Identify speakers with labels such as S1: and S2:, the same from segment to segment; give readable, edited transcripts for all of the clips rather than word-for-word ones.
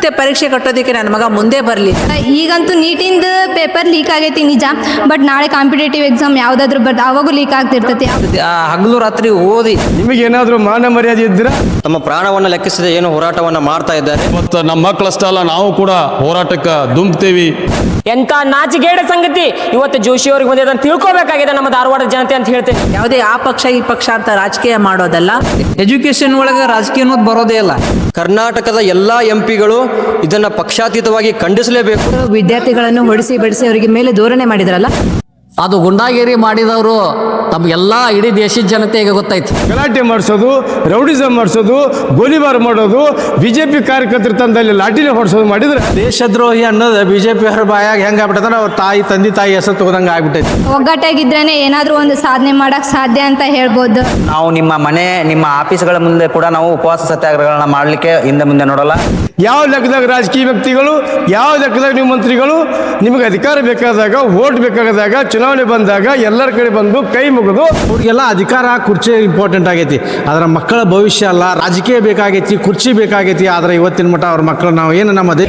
S1: ಮತ್ತೆ ಪರೀಕ್ಷೆ ಕಟ್ಟೋದಕ್ಕೆ ನನ್ನ ಮಗ ಮುಂದೆ ಬರಲಿ.
S2: ಈಗಂತೂ ನೀಟಿಂದ ಪೇಪರ್ ಲೀಕ್ ಆಗೈತಿ ನಿಜ, ಬಟ್ ನಾಳೆ ಕಾಂಪಿಟೇಟಿವ್ ಎಕ್ಸಾಮ್ ಯಾವುದಾದ್ರೂ ಬಟ್ ಅವಾಗೂ ಲೀಕ್ ಆಗ್ತಿರ್ತೈತಿ.
S1: ಹಗಲು ರಾತ್ರಿ ಓದಿ
S3: ನಿಮಗೆ ಏನಾದರೂ ಮಾನ ಮರ್ಯಾದೆ ಇದ್ದೀರಾ?
S4: ತಮ್ಮ ಪ್ರಾಣವನ್ನು ಲೆಕ್ಕಿಸದೆ ಏನು ಹೋರಾಟವನ್ನು ಮಾಡ್ತಾ ಇದ್ದಾರೆ.
S5: ಮತ್ತು ನಮ್ಮ ಮಕ್ಕಳಷ್ಟೇ ಅಲ್ಲ, ನಾವು ಕೂಡ ಹೋರಾಟಕ್ಕೆ ಧುಮುಕ್ತೇವಿ.
S6: ಎಂತ ನಾಚಿಗೇಡ ಸಂಗತಿ ಇವತ್ತು ಜೋಶಿ ಅವ್ರಿಗೆ ಬಂದಿದೆ ಅಂತ ತಿಳ್ಕೊಬೇಕಾಗಿದೆ ನಮ್ಮ ಧಾರವಾಡದ ಜನತೆ ಅಂತ ಹೇಳ್ತೇನೆ.
S1: ಯಾವುದೇ ಆ ಪಕ್ಷ ಈ ಪಕ್ಷ ಅಂತ ರಾಜಕೀಯ ಮಾಡೋದಲ್ಲ. ಎಜುಕೇಶನ್ ಒಳಗೆ ರಾಜಕೀಯ ಅನ್ನೋದು ಬರೋದೇ ಇಲ್ಲ.
S4: ಕರ್ನಾಟಕದ ಎಲ್ಲ ಎಂಪಿಗಳು ಇದನ್ನ ಪಕ್ಷಾತೀತವಾಗಿ ಖಂಡಿಸಲೇಬೇಕು.
S1: ವಿದ್ಯಾರ್ಥಿಗಳನ್ನು ಹೊಡಿಸಿ ಬಡಿಸಿ ಅವರಿಗೆ ಮೇಲೆ ಧೋರಣೆ ಮಾಡಿದ್ರಲ್ಲ,
S7: ಅದು ಗುಂಡಾಗಿರಿ ಮಾಡಿದವರು ತಮಗೆಲ್ಲ ಇಡೀ ದೇಶದ ಜನತೆಗೆ ಗೊತ್ತಾಯ್ತು.
S3: ಗಲಾಟೆ ಮಾಡಿಸೋದು, ರೌಡಿಸಮ್ ಮಾಡಿಸೋದು, ಗೋಲಿಬಾರ್ ಮಾಡೋದು, ಬಿಜೆಪಿ ಕಾರ್ಯಕರ್ತರ ತಂದಲ್ಲಿ ಲಾಠಿಲೆ ಹೊಡಿಸೋದು ಮಾಡಿದ್ರೆ
S8: ದೇಶದ್ರೋಹಿ ಅನ್ನೋದು ಬಿಜೆಪಿ ಅವ್ರ ಬಾಯಾಗ ಹೆಂಗೆ ಆಗ್ಬಿಟ್ಟಂದ್ರೆ ಅವ್ರ ತಂದೆ ತಾಯಿ ಹೆಸರು ತಗೋದಂಗೆ ಆಗ್ಬಿಟ್ಟೈತಿ.
S2: ಒಗ್ಗಟ್ಟಾಗಿದ್ರೇನೆ ಏನಾದರೂ ಒಂದು ಸಾಧನೆ ಮಾಡಕ್ ಸಾಧ್ಯ ಅಂತ ಹೇಳ್ಬೋದು.
S9: ನಾವು ನಿಮ್ಮ ಆಫೀಸ್ಗಳ ಮುಂದೆ ಕೂಡ ನಾವು ಉಪವಾಸ ಸತ್ಯಾಗ್ರಹಗಳನ್ನ ಮಾಡಲಿಕ್ಕೆ ಹಿಂದೆ ಮುಂದೆ ನೋಡಲ್ಲ.
S3: ಯಾವ ಲೆಕ್ಕದಾಗ ರಾಜಕೀಯ ವ್ಯಕ್ತಿಗಳು, ಯಾವ ಲೆಕ್ಕದಾಗ ನೀವು ಮಂತ್ರಿಗಳು, ನಿಮಗೆ ಅಧಿಕಾರ ಬೇಕಾದಾಗ, ವೋಟ್ ಬೇಕಾದಾಗ, ಚುನಾವಣೆ ಬಂದಾಗ ಎಲ್ಲರ ಕಡೆ ಬಂದು ಕೈ ಮುಗಿದು
S8: ಅವ್ರಿಗೆಲ್ಲ ಅಧಿಕಾರ ಕುರ್ಚಿ ಇಂಪಾರ್ಟೆಂಟ್ ಆಗೈತಿ. ಅದರ ಮಕ್ಕಳ ಭವಿಷ್ಯ ಅಲ್ಲ, ರಾಜಕೀಯ ಬೇಕಾಗೈತಿ, ಕುರ್ಚಿ ಬೇಕಾಗೈತಿ. ಆದ್ರೆ ಇವತ್ತಿನ ಮಟ್ಟ ಅವ್ರ ಮಕ್ಕಳು ನಾವು ಏನು ನಮ್ಮದೇ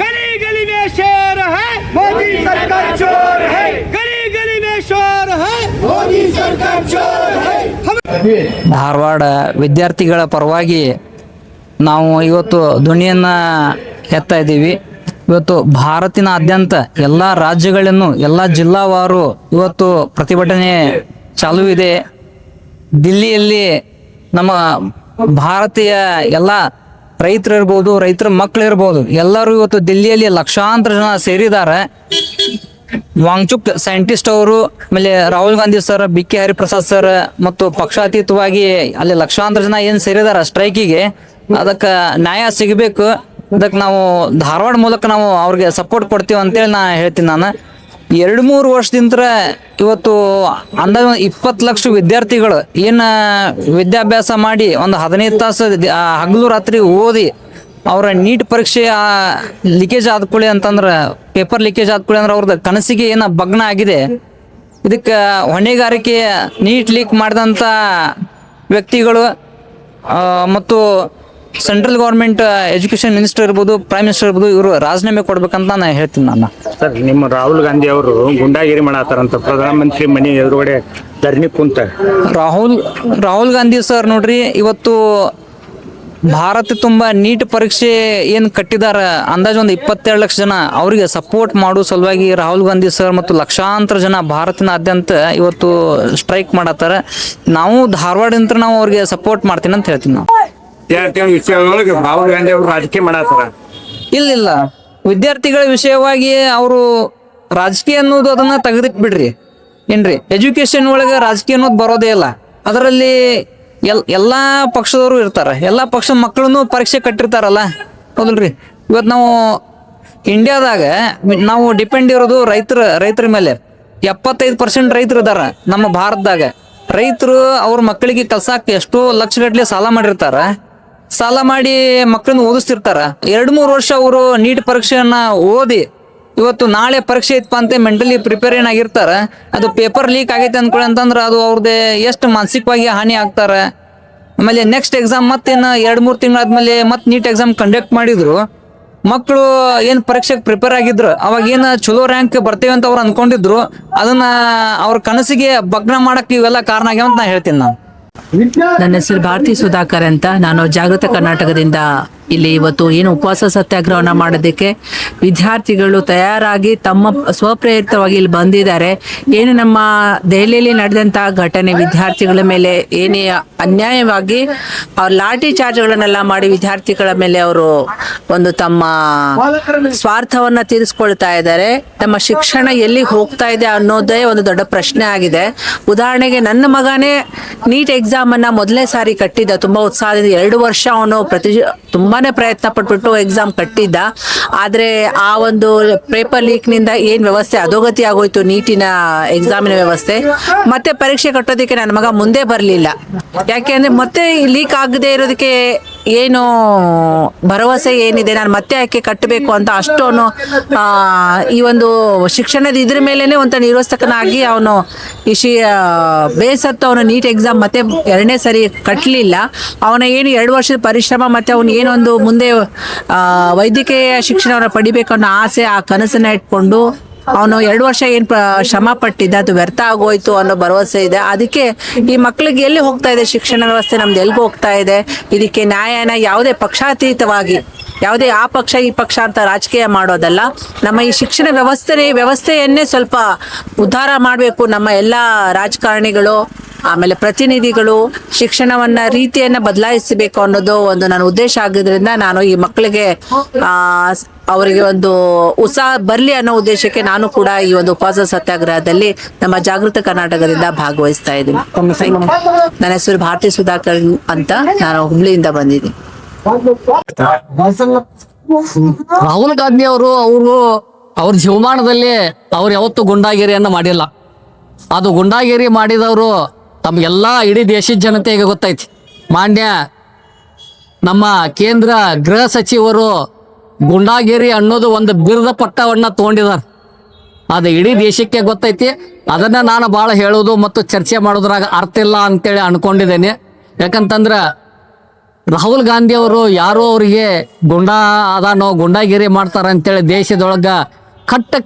S3: गली गली में शेर है, मोदी सरकार चोर है. गली गली में शोर है, मोदी सरकार चोर है.
S1: ಧಾರವಾಡ ವಿದ್ಯಾರ್ಥಿಗಳ ಪರವಾಗಿ ನಾವು ಇವತ್ತು ಧ್ವನಿಯನ್ನು ಎತ್ತಾ ಇದ್ದೀವಿ. ಇವತ್ತು ಭಾರತಿನಾದ್ಯಂತ ಎಲ್ಲ ರಾಜ್ಯಗಳನ್ನು, ಎಲ್ಲ ಜಿಲ್ಲಾವಾರು ಇವತ್ತು ಪ್ರತಿಭಟನೆ ಚಾಲೂ ಇದೆ. ದಿಲ್ಲಿಯಲ್ಲಿ ನಮ್ಮ ಭಾರತೀಯ ಎಲ್ಲ ರೈತರು ಇರ್ಬೋದು, ರೈತರ ಮಕ್ಕಳು ಇರ್ಬೋದು, ಎಲ್ಲರೂ ಇವತ್ತು ದಿಲ್ಲಿಯಲ್ಲಿ ಲಕ್ಷಾಂತರ ಜನ ಸೇರಿದ್ದಾರೆ. ವಾಂಗ್ಚುಕ್ ಸೈಂಟಿಸ್ಟ್ ಅವರು, ಆಮೇಲೆ Rahul Gandhi sir, B K Hariprasad sir ಮತ್ತು ಪಕ್ಷಾತೀತವಾಗಿ ಅಲ್ಲಿ ಲಕ್ಷಾಂತರ ಜನ ಏನು ಸೇರಿದಾರ ಸ್ಟ್ರೈಕಿಗೆ, ಅದಕ್ಕೆ ನ್ಯಾಯ ಸಿಗಬೇಕು. ಅದಕ್ಕೆ ನಾವು ಧಾರವಾಡ ಮೂಲಕ ನಾವು ಅವ್ರಿಗೆ ಸಪೋರ್ಟ್ ಕೊಡ್ತೀವಿ ಅಂತೇಳಿ ನಾನು ಹೇಳ್ತೀನಿ. ನಾನು 2-3 ವರ್ಷದಿಂದ ಇವತ್ತು ಅಂದಾಜು 20 ಲಕ್ಷ ವಿದ್ಯಾರ್ಥಿಗಳು ಏನು ವಿದ್ಯಾಭ್ಯಾಸ ಮಾಡಿ ಒಂದು 15 ತಾಸು ಹಗಲು ರಾತ್ರಿ ಓದಿ ಅವರ ನೀಟ್ ಪರೀಕ್ಷೆ ಲೀಕೇಜ್ ಆದ್ಕೊಳ್ಳಿ ಅಂತಂದ್ರೆ, ಪೇಪರ್ ಲೀಕೇಜ್ ಆದ್ಕೊಳ್ಳಿ ಅಂದ್ರೆ ಅವ್ರದ್ದು ಕನಸಿಗೆ ಏನು ಭಗ್ನ ಆಗಿದೆ. ಇದಕ್ಕೆ ಹೊಣೆಗಾರಿಕೆ ನೀಟ್ ಲೀಕ್ ಮಾಡಿದಂಥ ವ್ಯಕ್ತಿಗಳು ಮತ್ತು ಸೆಂಟ್ರಲ್ ಗೌರ್ಮೆಂಟ್ ಎಜುಕೇಶನ್ ಮಿನಿಸ್ಟರ್ ಇರ್ಬೋದು, ಪ್ರೈಮ್ ಮಿನಿಸ್ಟರ್ ಇರ್ಬೋದು, ಇವರು ರಾಜೀನಾಮೆ ಕೊಡ್ಬೇಕಂತ ನಾನು ಹೇಳ್ತೀನಿ. ನಾನು
S10: ಸರ್, ನಿಮ್ಮ ರಾಹುಲ್ ಗಾಂಧಿ ಅವರು ಗುಂಡಾಗಿರಿ ಮಾಡತ್ತಾರಂತ ಪ್ರಧಾನಮಂತ್ರಿ ಮನೆ ಎದುರುಗಡೆ ಧರಣಿ ಕುಂತ.
S1: ರಾಹುಲ್ ಗಾಂಧಿ ಸರ್ ನೋಡ್ರಿ, ಇವತ್ತು ಭಾರತ ತುಂಬ ನೀಟ್ ಪರೀಕ್ಷೆ ಏನು ಕಟ್ಟಿದಾರ ಅಂದಾಜು ಒಂದು 22 ಲಕ್ಷ ಜನ, ಅವರಿಗೆ ಸಪೋರ್ಟ್ ಮಾಡೋ ಸಲುವಾಗಿ ರಾಹುಲ್ ಗಾಂಧಿ ಸರ್ ಮತ್ತು ಲಕ್ಷಾಂತರ ಜನ ಭಾರತನಾದ್ಯಂತ ಇವತ್ತು ಸ್ಟ್ರೈಕ್ ಮಾಡತ್ತಾರ. ನಾವು ಧಾರವಾಡದಿಂದ ನಾವು ಅವ್ರಿಗೆ ಸಪೋರ್ಟ್ ಮಾಡ್ತೀನಿ ಅಂತ ಹೇಳ್ತೀನಿ. ನಾವು
S10: ವಿದ್ಯಾರ್ಥಿಗಳ ವಿಷಯದೊಳಗೆ ರಾಹುಲ್ ಗಾಂಧಿ ಅವರು ರಾಜಕೀಯ ಮಾಡತ್ತಾರ.
S1: ಇಲ್ಲ, ವಿದ್ಯಾರ್ಥಿಗಳ ವಿಷಯವಾಗಿ ಅವರು ರಾಜಕೀಯ ಅನ್ನೋದು ಅದನ್ನ ತೆಗೆದಿಟ್ಟು ಬಿಡ್ರಿ. ಏನ್ರಿ, ಎಜುಕೇಶನ್ ಒಳಗೆ ರಾಜಕೀಯ ಅನ್ನೋದು ಬರೋದೇ ಇಲ್ಲ. ಅದರಲ್ಲಿ ಎಲ್ಲ ಪಕ್ಷದವರು ಇರ್ತಾರೆ, ಎಲ್ಲ ಪಕ್ಷದ ಮಕ್ಕಳನ್ನು ಪರೀಕ್ಷೆ ಕಟ್ಟಿರ್ತಾರಲ್ಲ, ಹೌದಲ್ರಿ. ಇವತ್ತು ನಾವು ಇಂಡಿಯಾದಾಗ ನಾವು ಡಿಪೆಂಡ್ ಇರೋದು ರೈತರ ಮೇಲೆ. 75% ರೈತರು ಇದಾರ ನಮ್ಮ ಭಾರತದಾಗ. ರೈತರು ಅವ್ರ ಮಕ್ಕಳಿಗೆ ಕಲ್ಸಕ್ಕೆ ಎಷ್ಟೋ ಲಕ್ಷಗಟ್ಟಲೆ ಸಾಲ ಮಾಡಿರ್ತಾರ. ಸಾಲ ಮಾಡಿ ಮಕ್ಕಳನ್ನ ಓದಿಸ್ತಿರ್ತಾರ. 2-3 ವರ್ಷ ಅವರು ನೀಟ್ ಪರೀಕ್ಷೆಯನ್ನ ಓದಿ ಇವತ್ತು ನಾಳೆ ಪರೀಕ್ಷೆ ಇತ್ತಪ್ಪ ಅಂತ ಮೆಂಟಲಿ ಪ್ರಿಪೇರ್ ಏನಾಗಿರ್ತಾರ. ಅದು ಪೇಪರ್ ಲೀಕ್ ಆಗೈತೆ ಅಂದ್ಕೊಳ್ಳಿ ಅಂತಂದ್ರೆ ಅದು ಅವ್ರದ್ದೇ ಎಷ್ಟು ಮಾನಸಿಕವಾಗಿ ಹಾನಿ ಆಗ್ತಾರೆ. ಆಮೇಲೆ ನೆಕ್ಸ್ಟ್ ಎಕ್ಸಾಮ್ ಮತ್ತೇನು 2-3 ತಿಂಗಳಾದ್ಮೇಲೆ ಮತ್ತೆ ನೀಟ್ ಎಕ್ಸಾಮ್ ಕಂಡಕ್ಟ್ ಮಾಡಿದ್ರು. ಮಕ್ಕಳು ಏನು ಪರೀಕ್ಷೆಗೆ ಪ್ರಿಪೇರ್ ಆಗಿದ್ರು, ಅವಾಗ ಏನು ಚಲೋ ರ್ಯಾಂಕ್ ಬರ್ತೇವೆ ಅಂತ ಅವ್ರು ಅನ್ಕೊಂಡಿದ್ರು, ಅದನ್ನ ಅವ್ರ ಕನಸಿಗೆ ಭಗ್ನ ಮಾಡಕ್ಕೆ ಇವೆಲ್ಲ ಕಾರಣ ಆಗ್ಯಾವ ಅಂತ ನಾನು ಹೇಳ್ತೀನಿ. ನಾನು
S11: ನನ್ನ ಹೆಸರು ಭಾರತಿ ಸುಧಾಕರ್ ಅಂತ. ನಾನು ಜಾಗೃತ ಕರ್ನಾಟಕದಿಂದ ಇಲ್ಲಿ ಇವತ್ತು ಏನು ಉಪವಾಸ ಸತ್ಯಾಗ್ರಹವನ್ನು ಮಾಡೋದಕ್ಕೆ ವಿದ್ಯಾರ್ಥಿಗಳು ತಯಾರಾಗಿ ತಮ್ಮ ಸ್ವಪ್ರೇರಿತವಾಗಿ ಇಲ್ಲಿ ಬಂದಿದ್ದಾರೆ. ಏನು ನಮ್ಮ ದೆಹಲಿಯಲ್ಲಿ ನಡೆದಂಥ ಘಟನೆ, ವಿದ್ಯಾರ್ಥಿಗಳ ಮೇಲೆ ಏನೇ ಅನ್ಯಾಯವಾಗಿ ಅವ್ರ ಲಾಠಿ ಚಾರ್ಜ್ಗಳನ್ನೆಲ್ಲ ಮಾಡಿ ವಿದ್ಯಾರ್ಥಿಗಳ ಮೇಲೆ ಅವರು ಒಂದು ತಮ್ಮ ಸ್ವಾರ್ಥವನ್ನ ತೀರಿಸ್ಕೊಳ್ತಾ ಇದ್ದಾರೆ. ನಮ್ಮ ಶಿಕ್ಷಣ ಎಲ್ಲಿ ಹೋಗ್ತಾ ಇದೆ ಅನ್ನೋದೇ ಒಂದು ದೊಡ್ಡ ಪ್ರಶ್ನೆ ಆಗಿದೆ. ಉದಾಹರಣೆಗೆ ನನ್ನ ಮಗನೇ ನೀಟ್ ಎಕ್ಸಾಮ್ ಅನ್ನ ಮೊದಲನೇ ಸಾರಿ ಕಟ್ಟಿದ್ದ, ತುಂಬಾ ಉತ್ಸಾಹದಿಂದ 2 ವರ್ಷ ಅವನು ತುಂಬಾನೇ ಪ್ರಯತ್ನ ಪಟ್ಬಿಟ್ಟು ಎಕ್ಸಾಮ್ ಕಟ್ಟಿದ್ದ. ಆದ್ರೆ ಆ ಒಂದು ಪೇಪರ್ ಲೀಕ್ ನಿಂದ ಏನ್ ವ್ಯವಸ್ಥೆ ಅಧೋಗತಿ ಆಗೋಯ್ತು, ನೀಟಿನ ಎಕ್ಸಾಮಿನ ವ್ಯವಸ್ಥೆ. ಮತ್ತೆ ಪರೀಕ್ಷೆ ಕಟ್ಟೋದಕ್ಕೆ ನನ್ನ ಮಗ ಮುಂದೆ ಬರಲಿಲ್ಲ. ಯಾಕೆಂದ್ರೆ ಮತ್ತೆ ಲೀಕ್ ಆಗದೆ ಇರೋದಕ್ಕೆ ಏನು ಭರವಸೆ ಏನಿದೆ, ನಾನು ಮತ್ತೆ ಯಾಕೆ ಕಟ್ಟಬೇಕು ಅಂತ ಅಷ್ಟೋನು ಈ ಒಂದು ಶಿಕ್ಷಣದ ಇದ್ರ ಮೇಲೇನೆ ಒಂದು ನಿರ್ವಸ್ತಕನಾಗಿ ಅವನು ಬೇಸತ್ತು ಅವನು ನೀಟ್ ಎಕ್ಸಾಮ್ ಮತ್ತೆ 2ನೇ ಸರಿ ಕಟ್ಟಲಿಲ್ಲ. ಅವನ ಏನು 2 ವರ್ಷದ ಪರಿಶ್ರಮ ಮತ್ತೆ ಅವನು ಏನೊಂದು ಮುಂದೆ ವೈದ್ಯಕೀಯ ಶಿಕ್ಷಣವನ್ನು ಪಡಿಬೇಕು ಅನ್ನೋ ಆಸೆ, ಆ ಕನಸನ್ನ ಇಟ್ಕೊಂಡು ಅವನು 2 ವರ್ಷ ಏನು ಶ್ರಮ ಪಟ್ಟಿದ್ದ ಅದು ವ್ಯರ್ಥ ಆಗೋಯ್ತು ಅನ್ನೋ ಭರವಸೆ ಇದೆ. ಅದಕ್ಕೆ ಈ ಮಕ್ಕಳಿಗೆ ಎಲ್ಲಿ ಹೋಗ್ತಾ ಇದೆ ಶಿಕ್ಷಣ ವ್ಯವಸ್ಥೆ, ನಮ್ದು ಎಲ್ಲಿಗೆ ಹೋಗ್ತಾ ಇದೆ? ಇದಕ್ಕೆ ನ್ಯಾಯನ ಯಾವುದೇ ಪಕ್ಷಾತೀತವಾಗಿ, ಯಾವುದೇ ಆ ಪಕ್ಷ ಈ ಪಕ್ಷ ಅಂತ ರಾಜಕೀಯ ಮಾಡೋದಲ್ಲ. ನಮ್ಮ ಈ ಶಿಕ್ಷಣ ವ್ಯವಸ್ಥೆಯನ್ನೇ ಸ್ವಲ್ಪ ಉದ್ಧಾರ ಮಾಡಬೇಕು. ನಮ್ಮ ಎಲ್ಲ ರಾಜಕಾರಣಿಗಳು ಆಮೇಲೆ ಪ್ರತಿನಿಧಿಗಳು ಶಿಕ್ಷಣವನ್ನ ರೀತಿಯನ್ನ ಬದಲಾಯಿಸಬೇಕು ಅನ್ನೋದು ಒಂದು ನನ್ನ ಉದ್ದೇಶ ಆಗಿದ್ರಿಂದ ನಾನು ಈ ಮಕ್ಕಳಿಗೆ ಅವರಿಗೆ ಒಂದು ಉತ್ಸಾಹ ಬರಲಿ ಅನ್ನೋ ಉದ್ದೇಶಕ್ಕೆ ನಾನು ಕೂಡ ಈ ಒಂದು ಉಪವಾಸ ಸತ್ಯಾಗ್ರಹದಲ್ಲಿ ನಮ್ಮ ಜಾಗೃತ ಕರ್ನಾಟಕದಿಂದ ಭಾಗವಹಿಸ್ತಾ ಇದ್ದೀನಿ. ನನ್ನ ಹೆಸರು ಭಾರತಿ ಸುಧಾಕರ್ ಅಂತ, ನಾನು ಹುಬ್ಳಿಯಿಂದ ಬಂದಿದ್ದೀನಿ.
S7: ರಾಹುಲ್ ಗಾಂಧಿ ಅವರು ಅವ್ರ ಜೀವಮಾನದಲ್ಲಿ ಅವ್ರು ಯಾವತ್ತೂ ಗುಂಡಾಗಿರಿಯನ್ನ ಮಾಡಿಲ್ಲ. ಅದು ಗುಂಡಾಗಿರಿ ಮಾಡಿದವರು ತಮಗೆಲ್ಲ ಇಡೀ ದೇಶದ ಜನತೆಗೆ ಗೊತ್ತೈತಿ. ಮಾನ್ಯ ನಮ್ಮ ಕೇಂದ್ರ ಗೃಹ ಸಚಿವರು ಗುಂಡಾಗಿರಿ ಅನ್ನೋದು ಒಂದು ಬಿರುದ ಪಟ್ಟವನ್ನ ತಗೊಂಡಿದ್ದಾರೆ. ಅದು ಇಡೀ ದೇಶಕ್ಕೆ ಗೊತ್ತೈತಿ. ಅದನ್ನ ನಾನು ಭಾಳ ಹೇಳೋದು ಮತ್ತು ಚರ್ಚೆ ಮಾಡೋದ್ರಾಗ ಅರ್ಥ ಇಲ್ಲ ಅಂತೇಳಿ ಅನ್ಕೊಂಡಿದ್ದೇನೆ. ಯಾಕಂತಂದ್ರೆ ರಾಹುಲ್ ಗಾಂಧಿ ಅವರು ಯಾರೋ ಅವರಿಗೆ ಗುಂಡಾಗಿರಿ ಮಾಡ್ತಾರೆ ಅಂತೇಳಿ ದೇಶದೊಳಗ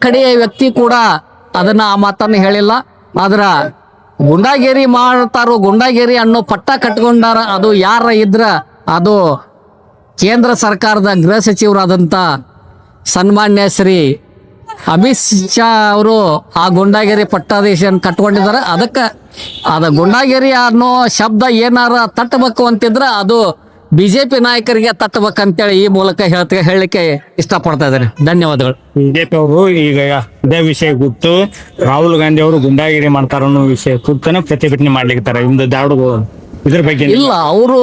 S7: ಕಡೆಯ ವ್ಯಕ್ತಿ ಕೂಡ ಅದನ್ನ ಆ ಮಾತನ್ನು ಹೇಳಿಲ್ಲ. ಆದ್ರ ಗುಂಡಾಗಿರಿ ಮಾಡ್ತಾರೋ, ಗುಂಡಾಗಿರಿ ಅನ್ನೋ ಪಟ್ಟ ಕಟ್ಕೊಂಡಾರ ಅದು ಯಾರ ಇದ್ರ ಅದು ಕೇಂದ್ರ ಸರ್ಕಾರದ ಗೃಹ ಸಚಿವರಾದಂಥ ಸನ್ಮಾನ್ಯ ಶ್ರೀ ಅಮಿತ್ ಶಾ ಅವರು ಆ ಗುಂಡಾಗಿರಿ ಪಟ್ಟಾದೇಶನ ಕಟ್ಕೊಂಡಿದ್ದಾರೆ. ಅದಕ್ಕೆ ಅದು ಗುಂಡಾಗಿರಿ ಅನ್ನೋ ಶಬ್ದ ಏನಾರ ತಟ್ಟಬೇಕು ಅಂತಿದ್ರೆ ಅದು ಬಿಜೆಪಿ ನಾಯಕರಿಗೆ ತಟ್ಟಬೇಕಂತೇಳಿ ಈ ಮೂಲಕ ಹೇಳಲಿಕ್ಕೆ ಇಷ್ಟಪಡ್ತಾ ಇದ್ದಾರೆ. ಧನ್ಯವಾದಗಳು.
S10: ಬಿಜೆಪಿ ಅವರು ಈಗ ಇದೇ ವಿಷಯ ಗೊತ್ತು ರಾಹುಲ್ ಗಾಂಧಿ ಅವರು ಗುಂಡಾಗಿರಿ ಮಾಡ್ತಾರ ಅನ್ನೋ ವಿಷಯ ಕುರಿತನ ಪ್ರತಿಭಟನೆ ಮಾಡ್ಲಿಕ್ತಾರೆ. ಇದ್ರ ಬಗ್ಗೆ
S7: ಇಲ್ಲ, ಅವರು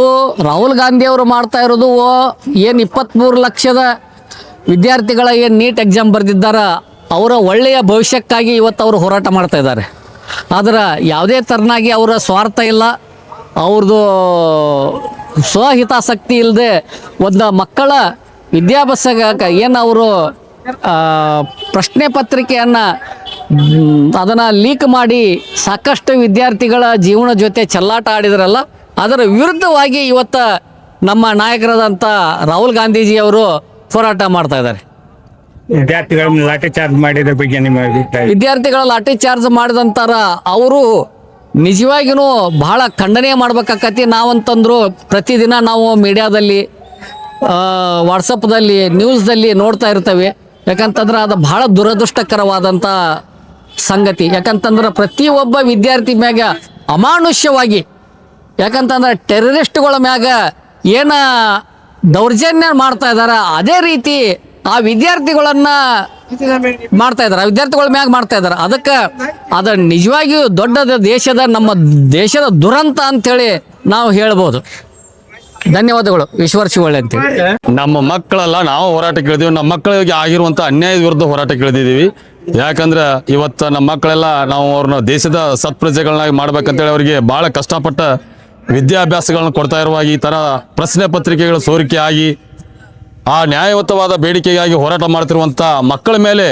S7: ರಾಹುಲ್ ಗಾಂಧಿ ಅವರು ಮಾಡ್ತಾ ಇರೋದು ಏನ್ 23 ಲಕ್ಷದ ವಿದ್ಯಾರ್ಥಿಗಳ ಏನ್ ನೀಟ್ ಎಕ್ಸಾಮ್ ಬರೆದಿದ್ದಾರ ಅವರ ಒಳ್ಳೆಯ ಭವಿಷ್ಯಕ್ಕಾಗಿ ಇವತ್ತು ಅವರು ಹೋರಾಟ ಮಾಡ್ತಾ ಇದ್ದಾರೆ. ಆದ್ರೆ ಯಾವುದೇ ತರನಾಗಿ ಅವರ ಸ್ವಾರ್ಥ ಇಲ್ಲ, ಅವ್ರದ್ದು ಸ್ವಹಿತಾಸಕ್ತಿ ಇಲ್ಲದೆ ಒಂದು ಮಕ್ಕಳ ವಿದ್ಯಾಭ್ಯಾಸ ಏನು ಅವರು ಪ್ರಶ್ನೆ ಪತ್ರಿಕೆಯನ್ನು ಅದನ್ನು ಲೀಕ್ ಮಾಡಿ ಸಾಕಷ್ಟು ವಿದ್ಯಾರ್ಥಿಗಳ ಜೀವನ ಜೊತೆ ಚೆಲ್ಲಾಟ ಆಡಿದ್ರಲ್ಲ, ಅದರ ವಿರುದ್ಧವಾಗಿ ಇವತ್ತು ನಮ್ಮ ನಾಯಕರಾದಂಥ ರಾಹುಲ್ ಗಾಂಧೀಜಿ ಅವರು ಹೋರಾಟ ಮಾಡ್ತಾ ಇದ್ದಾರೆ.
S10: ವಿದ್ಯಾರ್ಥಿಗಳ ಲಾಠಿ ಚಾರ್ಜ್ ಮಾಡಿದ ಬಗ್ಗೆ ನಿಮ್ಮ ಅಭಿಪ್ರಾಯ?
S7: ವಿದ್ಯಾರ್ಥಿಗಳ ಲಾಠಿ ಚಾರ್ಜ್ ಮಾಡಿದಂತಾರ ಅವರು ನಿಜವಾಗಿಯೂ ಬಹಳ ಖಂಡನೆ ಮಾಡ್ಬೇಕಾಕತಿ. ನಾವಂತಂದ್ರು ಪ್ರತಿದಿನ ನಾವು ಮೀಡಿಯಾದಲ್ಲಿ ವಾಟ್ಸಪ್ದಲ್ಲಿ ನ್ಯೂಸ್ದಲ್ಲಿ ನೋಡ್ತಾ ಇರ್ತೇವೆ. ಯಾಕಂತಂದ್ರೆ ಅದು ಬಹಳ ದುರದೃಷ್ಟಕರವಾದಂಥ ಸಂಗತಿ. ಯಾಕಂತಂದ್ರೆ ಪ್ರತಿಯೊಬ್ಬ ವಿದ್ಯಾರ್ಥಿ ಮ್ಯಾಗ ಅಮಾನುಷ್ಯವಾಗಿ, ಯಾಕಂತಂದ್ರೆ ಟೆರರಿಸ್ಟ್ಗಳ ಮ್ಯಾಗ ಏನ ದೌರ್ಜನ್ಯ ಮಾಡ್ತಾ ಇದ್ದಾರೆ ಅದೇ ರೀತಿ ಆ ವಿದ್ಯಾರ್ಥಿಗಳನ್ನ ಮಾಡ್ತಾ ಇದ್ದಾರೆ, ಆ ವಿದ್ಯಾರ್ಥಿಗಳ ಮ್ಯಾಗ ಮಾಡ್ತಾ ಇದ್ದಾರೆ. ಅದಕ್ಕೆ ಅದು ನಿಜವಾಗಿಯೂ ದೊಡ್ಡ ನಮ್ಮ ದೇಶದ ದುರಂತ ಅಂತೇಳಿ ನಾವು ಹೇಳ್ಬೋದು. ಧನ್ಯವಾದಗಳು. ಈಶ್ವರ್ ಶಿವಳ್ಳಿ ಅಂತೇಳಿ.
S5: ನಮ್ಮ ಮಕ್ಕಳೆಲ್ಲ ನಾವು ಹೋರಾಟ ಕೇಳಿದೀವಿ. ನಮ್ಮ ಮಕ್ಕಳಿಗೆ ಆಗಿರುವಂಥ ಅನ್ಯಾಯದ ವಿರುದ್ಧ ಹೋರಾಟ ಕೇಳಿದ್ದೀವಿ. ಯಾಕಂದ್ರೆ ಇವತ್ತು ನಮ್ಮ ಮಕ್ಕಳೆಲ್ಲ ನಾವು ಅವ್ರನ್ನ ದೇಶದ ಸತ್ಪ್ರಜೆಗಳನ್ನಾಗಿ ಮಾಡ್ಬೇಕಂತೇಳಿ ಅವರಿಗೆ ಭಾಳ ಕಷ್ಟಪಟ್ಟ ವಿದ್ಯಾಭ್ಯಾಸಗಳನ್ನ ಕೊಡ್ತಾ ಇರುವಾಗ ಈ ಥರ ಪ್ರಶ್ನೆ ಪತ್ರಿಕೆಗಳು ಸೋರಿಕೆ ಆಗಿ ಆ ನ್ಯಾಯಯುತವಾದ ಬೇಡಿಕೆಗಾಗಿ ಹೋರಾಟ ಮಾಡ್ತಿರುವಂಥ ಮಕ್ಕಳ ಮೇಲೆ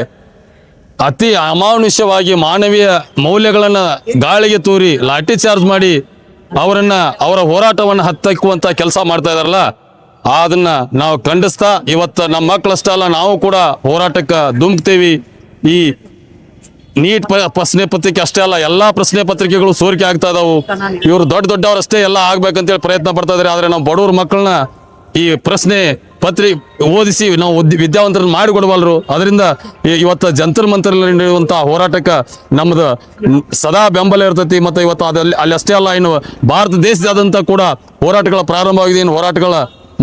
S5: ಅತಿ ಅಮಾನುಷ್ಯವಾಗಿ ಮಾನವೀಯ ಮೌಲ್ಯಗಳನ್ನು ಗಾಳಿಗೆ ತೂರಿ ಲಾಠಿ ಚಾರ್ಜ್ ಮಾಡಿ ಅವರ ಹೋರಾಟವನ್ನು ಹತ್ತಿಕ್ಕುವಂಥ ಕೆಲಸ ಮಾಡ್ತಾ ಇದಾರಲ್ಲ, ಅದನ್ನ ನಾವು ಖಂಡಿಸ್ತಾ ಇವತ್ತು ನಮ್ಮ ಮಕ್ಕಳಷ್ಟೇ ಅಲ್ಲ ನಾವು ಕೂಡ ಹೋರಾಟಕ್ಕೆ ಧುಮುಕ್ತೀವಿ. ಈ ನೀಟ್ ಪ್ರಶ್ನೆ ಪತ್ರಿಕೆ ಅಷ್ಟೇ ಅಲ್ಲ, ಎಲ್ಲಾ ಪ್ರಶ್ನೆ ಪತ್ರಿಕೆಗಳು ಸೋರಿಕೆ ಆಗ್ತಾ ಇದಾವು. ಇವರು ದೊಡ್ಡವರಷ್ಟೇ ಎಲ್ಲ ಆಗ್ಬೇಕಂತೇಳಿ ಪ್ರಯತ್ನ ಪಡ್ತಾ ಇದಾರೆ. ಆದ್ರೆ ನಾವು ಬಡವ್ರ ಮಕ್ಕಳನ್ನ ಈ ಪ್ರಶ್ನೆ ಪತ್ರಿ ಓದಿಸಿ ನಾವು ವಿದ್ಯಾವಂತರನ್ನು ಮಾಡಿಕೊಡಬಲ್ಲರು. ಅದರಿಂದ ಇವತ್ತು ಜಂತರ್ ಮಂತರಲ್ಲಿ ನಡೆಯುವಂಥ ಹೋರಾಟಕ್ಕೆ ನಮ್ಮದು ಸದಾ ಬೆಂಬಲ ಇರ್ತೈತಿ. ಮತ್ತು ಇವತ್ತು ಅಲ್ಲಿ ಅಷ್ಟೇ ಅಲ್ಲ, ಇನ್ನು ಭಾರತ ದೇಶದಾದ್ಯಂತ ಕೂಡ ಹೋರಾಟಗಳ ಪ್ರಾರಂಭವಾಗಿದೆ. ಇನ್ನು ಹೋರಾಟಗಳ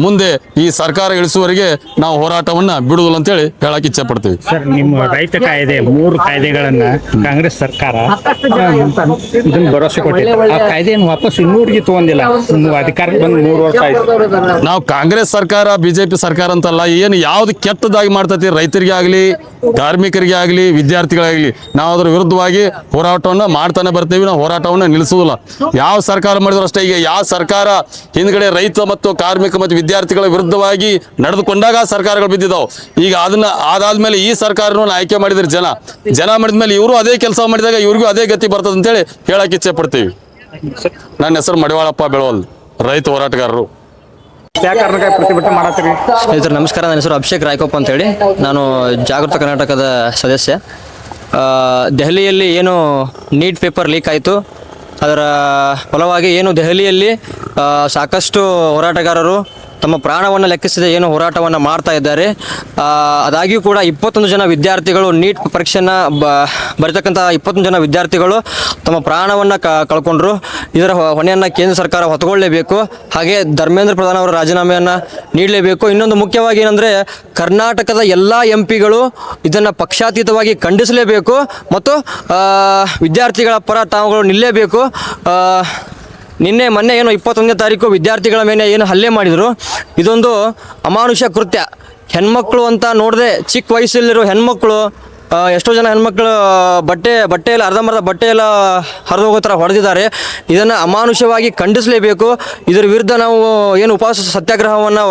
S5: ಮುಂದೆ ಈ ಸರ್ಕಾರ ಇಳಿಸುವವರೆಗೆ ನಾವು ಹೋರಾಟವನ್ನ ಬಿಡುವುದಿಲ್ಲ ಅಂತೇಳಿ ಹೇಳಕ್ ಇಚ್ಛೆ ಪಡ್ತೀವಿ.
S10: ಸರ್, ನಿಮ್ಮ ರೈತ ಕಾಯ್ದೆ 3 ಕಾಯ್ದೆಗಳನ್ನ ಕಾಂಗ್ರೆಸ್ ಸರ್ಕಾರ ಇದನ್ನ ಭರವಸೆ ಕೊಟ್ಟಿದೆ. ಆ ಕಾಯ್ದೆಯನ್ನು ವಾಪಸ್ ಇನ್ನೂರಿಗೆ ತಗೊಂಡಿಲ್ಲ. ನೀವು ಅಧಿಕಾರಕ್ಕೆ ಬಂದು 3 ವರ್ಷ ಆಯ್ತು.
S5: ನಾವು ಕಾಂಗ್ರೆಸ್ ಸರ್ಕಾರ ಬಿಜೆಪಿ ಸರ್ಕಾರ ಅಂತಲ್ಲ, ಏನು ಯಾವ್ದು ಕೆಟ್ಟದಾಗಿ ಮಾಡ್ತೈತಿ ರೈತರಿಗೆ ಆಗಲಿ, ಕಾರ್ಮಿಕರಿಗೆ ಆಗಲಿ, ವಿದ್ಯಾರ್ಥಿಗಳಾಗಲಿ, ನಾವು ಅದ್ರ ವಿರುದ್ಧವಾಗಿ ಹೋರಾಟವನ್ನ ಮಾಡ್ತಾನೆ ಬರ್ತೀವಿ. ನಾವು ಹೋರಾಟವನ್ನ ನಿಲ್ಲಿಸುವುದಿಲ್ಲ. ಯಾವ ಸರ್ಕಾರ ಮಾಡಿದ್ರು ಅಷ್ಟೇ. ಈಗ ಯಾವ ಸರ್ಕಾರ ಹಿಂದ್ಗಡೆ ರೈತ ಮತ್ತು ಕಾರ್ಮಿಕ ಮತ್ತು ವಿದ್ಯಾರ್ಥಿಗಳ ವಿರುದ್ಧವಾಗಿ ನಡೆದುಕೊಂಡಾಗ ಸರ್ಕಾರಗಳು ಬಿದ್ದಿದ್ದಾವೆ. ಈಗ ಅದಾದ್ಮೇಲೆ ಈ ಸರ್ಕಾರವನ್ನು ಆಯ್ಕೆ ಮಾಡಿದ್ರೆ ಜನ ಮಾಡಿದ್ಮೇಲೆ ಇವರು ಅದೇ ಕೆಲಸ ಮಾಡಿದಾಗ ಇವ್ರಿಗೂ ಅದೇ ಗತಿ ಬರ್ತದೆ ಅಂತೇಳಿ ಹೇಳಕ್ ಇಚ್ಛೆ ಪಡ್ತೀವಿ. ನನ್ನ ಹೆಸರು ಮಡಿವಾಳಪ್ಪ ಬೆಳವಲ್, ರೈತ ಹೋರಾಟಗಾರರು.
S10: ಪ್ರತಿಭಟನೆ ಮಾಡತ್ತೀರಿ?
S4: ಸ್ನೇಹಿತರೆ ನಮಸ್ಕಾರ, ನನ್ನ ಹೆಸರು ಅಭಿಷೇಕ್ ರಾಯ್ಕೊಪ್ಪ ಅಂತೇಳಿ, ನಾನು ಜಾಗೃತ ಕರ್ನಾಟಕದ ಸದಸ್ಯ. ದೆಹಲಿಯಲ್ಲಿ ಏನು ನೀಟ್ ಪೇಪರ್ ಲೀಕ್ ಆಯಿತು, ಅದರ ಫಲವಾಗಿ ಏನು ದೆಹಲಿಯಲ್ಲಿ ಸಾಕಷ್ಟು ಹೋರಾಟಗಾರರು ತಮ್ಮ ಪ್ರಾಣವನ್ನು ಲೆಕ್ಕಿಸದೆ ಏನು ಹೋರಾಟವನ್ನು ಮಾಡ್ತಾ ಇದ್ದಾರೆ. ಅದಾಗಿಯೂ ಕೂಡ 21 ಜನ ವಿದ್ಯಾರ್ಥಿಗಳು ನೀಟ್ ಪರೀಕ್ಷೆಯನ್ನು ಬರೀತಕ್ಕಂಥ 21 ಜನ ವಿದ್ಯಾರ್ಥಿಗಳು ತಮ್ಮ ಪ್ರಾಣವನ್ನು ಕಳ್ಕೊಂಡ್ರು. ಇದರ ಹೊಣೆಯನ್ನು ಕೇಂದ್ರ ಸರ್ಕಾರ ಹೊತ್ತುಕೊಳ್ಳಲೇಬೇಕು. ಹಾಗೆ ಧರ್ಮೇಂದ್ರ ಪ್ರಧಾನ್ ಅವರ ರಾಜೀನಾಮೆಯನ್ನು ನೀಡಲೇಬೇಕು. ಇನ್ನೊಂದು ಮುಖ್ಯವಾಗಿ ಏನಂದರೆ, ಕರ್ನಾಟಕದ ಎಲ್ಲ MP ಗಳು ಇದನ್ನು ಪಕ್ಷಾತೀತವಾಗಿ ಖಂಡಿಸಲೇಬೇಕು ಮತ್ತು ವಿದ್ಯಾರ್ಥಿಗಳ ಪರ ತಾವುಗಳು ನಿಲ್ಲಲೇಬೇಕು. ಮೊನ್ನೆ ಏನು 21ನೇ ತಾರೀಕು ವಿದ್ಯಾರ್ಥಿಗಳ ಮೇಲೆ ಏನು ಹಲ್ಲೆ ಮಾಡಿದರು, ಇದೊಂದು ಅಮಾನುಷ ಕೃತ್ಯ. ಹೆಣ್ಮಕ್ಳು ಅಂತ ನೋಡದೆ ಚಿಕ್ಕ ವಯಸ್ಸಲ್ಲಿರೋ ಹೆಣ್ಮಕ್ಳು, ಎಷ್ಟೋ ಜನ ಹೆಣ್ಮಕ್ಳು ಬಟ್ಟೆ ಎಲ್ಲ ಅರ್ಧಂಬರ್ಧ ಬಟ್ಟೆ ಎಲ್ಲ ಹರಿದು ಹೋಗೋ ಥರ ಹೊಡೆದಿದ್ದಾರೆ. ಇದನ್ನು ಅಮಾನುಷವಾಗಿ ಖಂಡಿಸಲೇಬೇಕು. ಇದರ ವಿರುದ್ಧ ನಾವು ಏನು ಉಪವಾಸ ಸತ್ಯಾಗ್ರಹವನ್ನು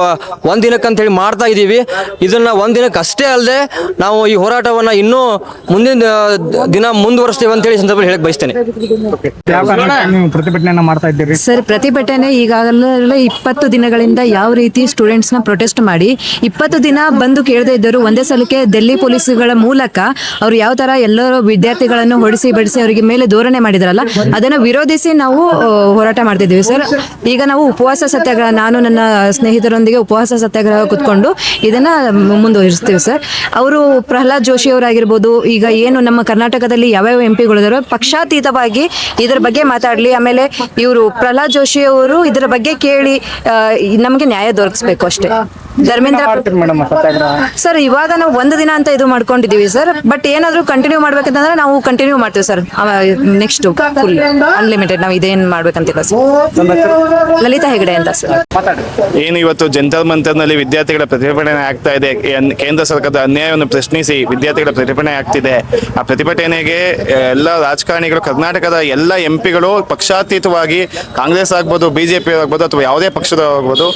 S4: 1 ದಿನಕ್ಕಂತೇಳಿ ಮಾಡ್ತಾ ಇದ್ದೀವಿ. ಇದನ್ನು 1 ದಿನಕ್ಕೆ ಅಷ್ಟೇ ಅಲ್ಲದೆ ನಾವು ಈ ಹೋರಾಟವನ್ನು ಇನ್ನೂ ಮುಂದಿನ ದಿನ ಮುಂದುವರಿಸ್ತೇವೆ ಅಂತೇಳಿ ಸಂದರ್ಭದಲ್ಲಿ ಹೇಳಕ್ಕೆ ಬಯಸ್ತೇನೆ.
S10: ನೀವು ಪ್ರತಿಭಟನೆಯನ್ನ ಮಾಡ್ತಾ ಇದ್ದೀರಿ?
S11: ಸರ್, ಪ್ರತಿಭಟನೆ ಈಗಾಗಲೇ 20 ದಿನಗಳಿಂದ ಯಾವ ರೀತಿ ಸ್ಟೂಡೆಂಟ್ಸ್ನ ಪ್ರೊಟೆಸ್ಟ್ ಮಾಡಿ 20 ದಿನ ಬಂದು ಕೇಳದೇ ಇದ್ದರು. ಒಂದೇ ಸಲಕ್ಕೆ ದಿಲ್ಲಿ ಪೊಲೀಸ್ಗಳ ಮೂಲಕ ಅವ್ರು ಯಾವ ತರ ಎಲ್ಲರೂ ವಿದ್ಯಾರ್ಥಿಗಳನ್ನು ಹೊಡಿಸಿ ಬಡಿಸಿ ಅವರಿಗೆ ಮೇಲೆ ಧೋರಣೆ ಮಾಡಿದ್ರಲ್ಲ, ಅದನ್ನ ವಿರೋಧಿಸಿ ನಾವು ಹೋರಾಟ ಮಾಡ್ತಿದ್ದೀವಿ ಸರ್. ಈಗ ನಾವು ಉಪವಾಸ ಸತ್ಯಾಗ್ರಹ, ನಾನು ನನ್ನ ಸ್ನೇಹಿತರೊಂದಿಗೆ ಉಪವಾಸ ಸತ್ಯಾಗ್ರಹ ಕುತ್ಕೊಂಡು ಇದನ್ನ ಮುಂದುವರಿಸ್ತೀವಿ ಸರ್. ಅವರು ಪ್ರಹ್ಲಾದ್ ಜೋಶಿ ಅವರಾಗಿರ್ಬೋದು, ಈಗ ಏನು ನಮ್ಮ ಕರ್ನಾಟಕದಲ್ಲಿ ಯಾವ್ಯಾವ MP ಗಳಿದಾರೋ ಪಕ್ಷಾತೀತವಾಗಿ ಇದರ ಬಗ್ಗೆ ಮಾತಾಡಲಿ. ಆಮೇಲೆ ಇವರು ಪ್ರಹ್ಲಾದ್ ಜೋಶಿ ಅವರು ಇದರ ಬಗ್ಗೆ ಕೇಳಿ ನಮಗೆ ನ್ಯಾಯ ದೊರಕಿಸ್ಬೇಕು ಅಷ್ಟೇ. ಧರ್ಮೇಂದ್ರ ಸರ್, ಇವಾಗ ನಾವು 1 ದಿನ ಅಂತ ಇದು ಮಾಡ್ಕೊಂಡಿದೀವಿ ಸರ್. ಬಟ್ ಏನಾದ್ರು ಕಂಟಿನ್ಯೂ ಮಾಡ್ಬೇಕಂತಂದ್ರೆ ನಾವು ಕಂಟಿನ್ಯೂ ಮಾಡ್ತೀವಿ ಸರ್. ನೆಕ್ಸ್ಟ್ ಫುಲ್ ಅನ್ಲಿಮಿಟೆಡ್ ನಾವು ಇದೇನ್ ಮಾಡ್ಬೇಕಂತಿಲ್ಲ ಸರ್. ಲಲಿತಾ ಹೆಗಡೆ ಅಂತ ಸರ್.
S12: ಏನು ಇವತ್ತು ಜಂತರ್ ಮಂತರ್ನಲ್ಲಿ ವಿದ್ಯಾರ್ಥಿಗಳ ಪ್ರತಿಭಟನೆ ಆಗ್ತಾ ಇದೆ. ಕೇಂದ್ರ ಸರ್ಕಾರದ ಅನ್ಯಾಯವನ್ನು ಪ್ರಶ್ನಿಸಿ ವಿದ್ಯಾರ್ಥಿಗಳ ಪ್ರತಿಭಟನೆ ಆಗ್ತಿದೆ. ಆ ಪ್ರತಿಭಟನೆಗೆ ಎಲ್ಲ ರಾಜಕಾರಣಿಗಳು, ಕರ್ನಾಟಕದ ಎಲ್ಲ MP ಗಳು ಪಕ್ಷಾತೀತವಾಗಿ, ಕಾಂಗ್ರೆಸ್ ಆಗ್ಬೋದು, BJP ಆಗ್ಬೋದು ಅಥವಾ ಯಾವುದೇ ಪಕ್ಷದಾಗ್ಬೋದು,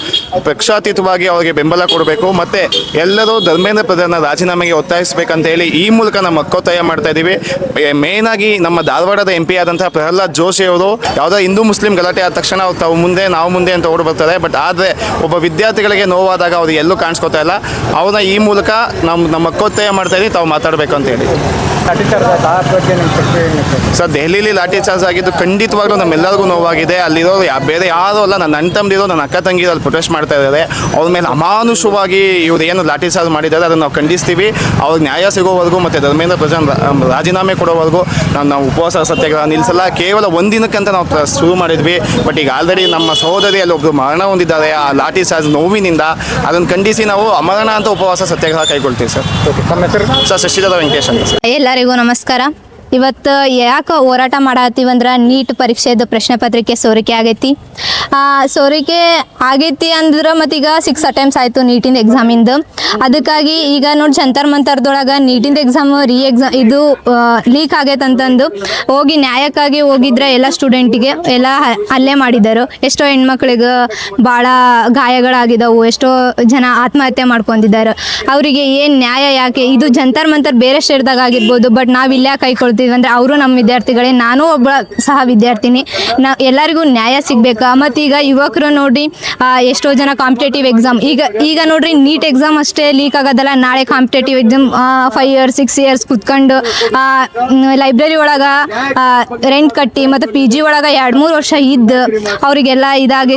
S12: ಪಕ್ಷಾತೀತವಾಗಿ ಅವರಿಗೆ ಬೆಂಬಲ ಕೊಡಬೇಕು. ಮತ್ತೆ ಎಲ್ಲರೂ ಧರ್ಮೇಂದ್ರ ಪ್ರಧಾನ ರಾಜೀನಾಮೆಗೆ ಒತ್ತಾಯಿಸಬೇಕಂತ ಹೇಳಿ ಈ ಮೂಲಕ ನಮ್ಮ ಒತ್ತಾಯ ಮಾಡ್ತಾ ಇದ್ದೀವಿ. ಮೇನ್ ಆಗಿ ನಮ್ಮ ಧಾರವಾಡದ MP ಆದಂತಹ ಪ್ರಹ್ಲಾದ್ ಜೋಶಿ ಅವರು ಯಾವುದೋ ಹಿಂದೂ ಮುಸ್ಲಿಂ ಗಲಾಟೆ ಆದ ತಕ್ಷಣ ತಾವು ಮುಂದೆ ನಾವು ಮುಂದೆ ಅಂತ ಓಡಿ ಬರ್ತಾರೆ. ಬಟ್ ಆದರೆ ಒಬ್ಬ ವಿದ್ಯಾರ್ಥಿಗಳಿಗೆ ನೋವಾದಾಗ ಅವ್ರು ಎಲ್ಲೂ ಕಾಣಿಸ್ಕೊತಾ ಇಲ್ಲ. ಅವ್ರನ್ನ ಈ ಮೂಲಕ ನಮ್ಮ ಒತ್ತಾಯ ಮಾಡ್ತಾ ಇದ್ದೀವಿ, ತಾವು ಮಾತಾಡಬೇಕು ಅಂತ ಹೇಳಿ. ಸರ್, ದೆಹಲಿಯಲ್ಲಿ ಲಾಠಿ ಚಾರ್ಜ್ ಆಗಿದ್ದು ಖಂಡಿತವಾಗ್ಲೂ ನಮ್ಮೆಲ್ಲರಿಗೂ ನೋವಾಗಿದೆ. ಅಲ್ಲಿರೋ ಬೇರೆ ಯಾರೂ ಅಲ್ಲ, ನನ್ನ ಅಣ್ಣ ತಮ್ಮದಿರೋ, ನನ್ನ ಅಕ್ಕ ತಂಗಿರೋ ಅಲ್ಲಿ ಪ್ರೊಟೆಸ್ಟ್ ಮಾಡ್ತಾ ಇದ್ದಾರೆ. ಅವ್ರ ಮೇಲೆ ಅಮಾನುಷವಾಗಿ ಇವ್ರು ಏನು ಲಾಠಿ ಚಾರ್ಜ್ ಮಾಡಿದ್ದಾರೆ ಅದನ್ನು ನಾವು ಖಂಡಿಸ್ತೀವಿ. ಅವ್ರಿಗೆ ನ್ಯಾಯ ಸಿಗೋವರೆಗೂ ಮತ್ತು ಧರ್ಮೇಂದ್ರ ಪ್ರಧಾನ್ ರಾಜೀನಾಮೆ ಕೊಡೋವರೆಗೂ ನಾವು ಉಪವಾಸ ಸತ್ಯಾಗ್ರಹ ನಿಲ್ಲಿಸಲ್ಲ. ಕೇವಲ 1 ದಿನಕ್ಕಂತ ನಾವು ಶುರು ಮಾಡಿದ್ವಿ. ಬಟ್ ಈಗ ಆಲ್ರೆಡಿ ನಮ್ಮ ಸಹೋದರಿಯಲ್ಲಿ ಒಬ್ಬರು ಮರಣ ಹೊಂದಿದ್ದಾರೆ ಆ ಲಾಠಿ ಚಾರ್ಜ್ ನೋವಿನಿಂದ. ಅದನ್ನು ಖಂಡಿಸಿ ನಾವು ಅಮರಣ ಅಂತ ಉಪವಾಸ ಸತ್ಯಾಗ್ರಹ ಕೈಗೊಳ್ತೀವಿ ಸರ್. ಸರ್, ಶಶಿಧರ ವೆಂಕಟೇಶ್ ಅಂತ ಸರ್.
S2: ಎಲ್ಲರಿಗೂ ನಮಸ್ಕಾರ. ಇವತ್ತು ಯಾಕೆ ಹೋರಾಟ ಮಾಡತ್ತೀವಂದ್ರೆ ನೀಟ್ ಪರೀಕ್ಷೆದು ಪ್ರಶ್ನೆ ಪತ್ರಿಕೆ ಸೋರಿಕೆ ಆಗೈತಿ. ಸೋರಿಕೆ ಆಗೈತಿ ಅಂದ್ರೆ ಮತ್ತೀಗ 6 ಅಟೆಂಪ್ಟ್ಸ್ ಆಯಿತು ನೀಟಿಂದ ಎಕ್ಸಾಮಿಂದು. ಅದಕ್ಕಾಗಿ ಈಗ ನೋಡಿ ಜಂತರ್ ಮಂತರ್ದೊಳಗೆ ನೀಟಿಂದ ಎಕ್ಸಾಮು ಇದು ಲೀಕ್ ಆಗೈತೆ ಅಂತಂದು ಹೋಗಿ ನ್ಯಾಯಕ್ಕಾಗಿ ಹೋಗಿದ್ರೆ ಎಲ್ಲ ಸ್ಟೂಡೆಂಟಿಗೆ ಎಲ್ಲ ಹಲ್ಲೆ ಮಾಡಿದರು. ಎಷ್ಟೋ ಹೆಣ್ಮಕ್ಳಿಗೆ ಭಾಳ ಗಾಯಗಳಾಗಿದ್ದವು, ಎಷ್ಟೋ ಜನ ಆತ್ಮಹತ್ಯೆ ಮಾಡ್ಕೊಂಡಿದ್ದಾರೆ. ಅವರಿಗೆ ಏನು ನ್ಯಾಯ ಯಾಕೆ? ಇದು ಜಂತರ್ ಮಂತರ್ ಬೇರೆ ಸ್ಟೇಟ್ದಾಗ ಆಗಿರ್ಬೋದು, ಬಟ್ ನಾವು ಇಲ್ಲೇ ಕೈ ಕೊಳ್ತೀವಿ ಮಾಡ್ತೀವಿ ಅಂದರೆ ಅವರು ನಮ್ಮ ವಿದ್ಯಾರ್ಥಿಗಳೇ, ನಾನು ಒಬ್ಬ ಸಹ ವಿದ್ಯಾರ್ಥಿನಿ. ಎಲ್ಲರಿಗೂ ನ್ಯಾಯ ಸಿಗ್ಬೇಕಾ? ಮತ್ತು ಈಗ ಯುವಕರು ನೋಡ್ರಿ ಎಷ್ಟೋ ಜನ ಕಾಂಪಿಟೇಟಿವ್ ಎಕ್ಸಾಮ್ ಈಗ ನೋಡ್ರಿ ನೀಟ್ ಎಕ್ಸಾಮ್ ಅಷ್ಟೇ ಲೀಕ್ ಆಗೋದಲ್ಲ, ನಾಳೆ ಕಾಂಪಿಟೇಟಿವ್ ಎಕ್ಸಾಮ್ 5 years 6 years ಕುತ್ಕೊಂಡು ಲೈಬ್ರರಿ ಒಳಗೆ ರೆಂಟ್ ಕಟ್ಟಿ ಮತ್ತು PG ಒಳಗೆ 2-3 ವರ್ಷ ಇದ್ದು ಅವರಿಗೆಲ್ಲ ಇದಾಗಿ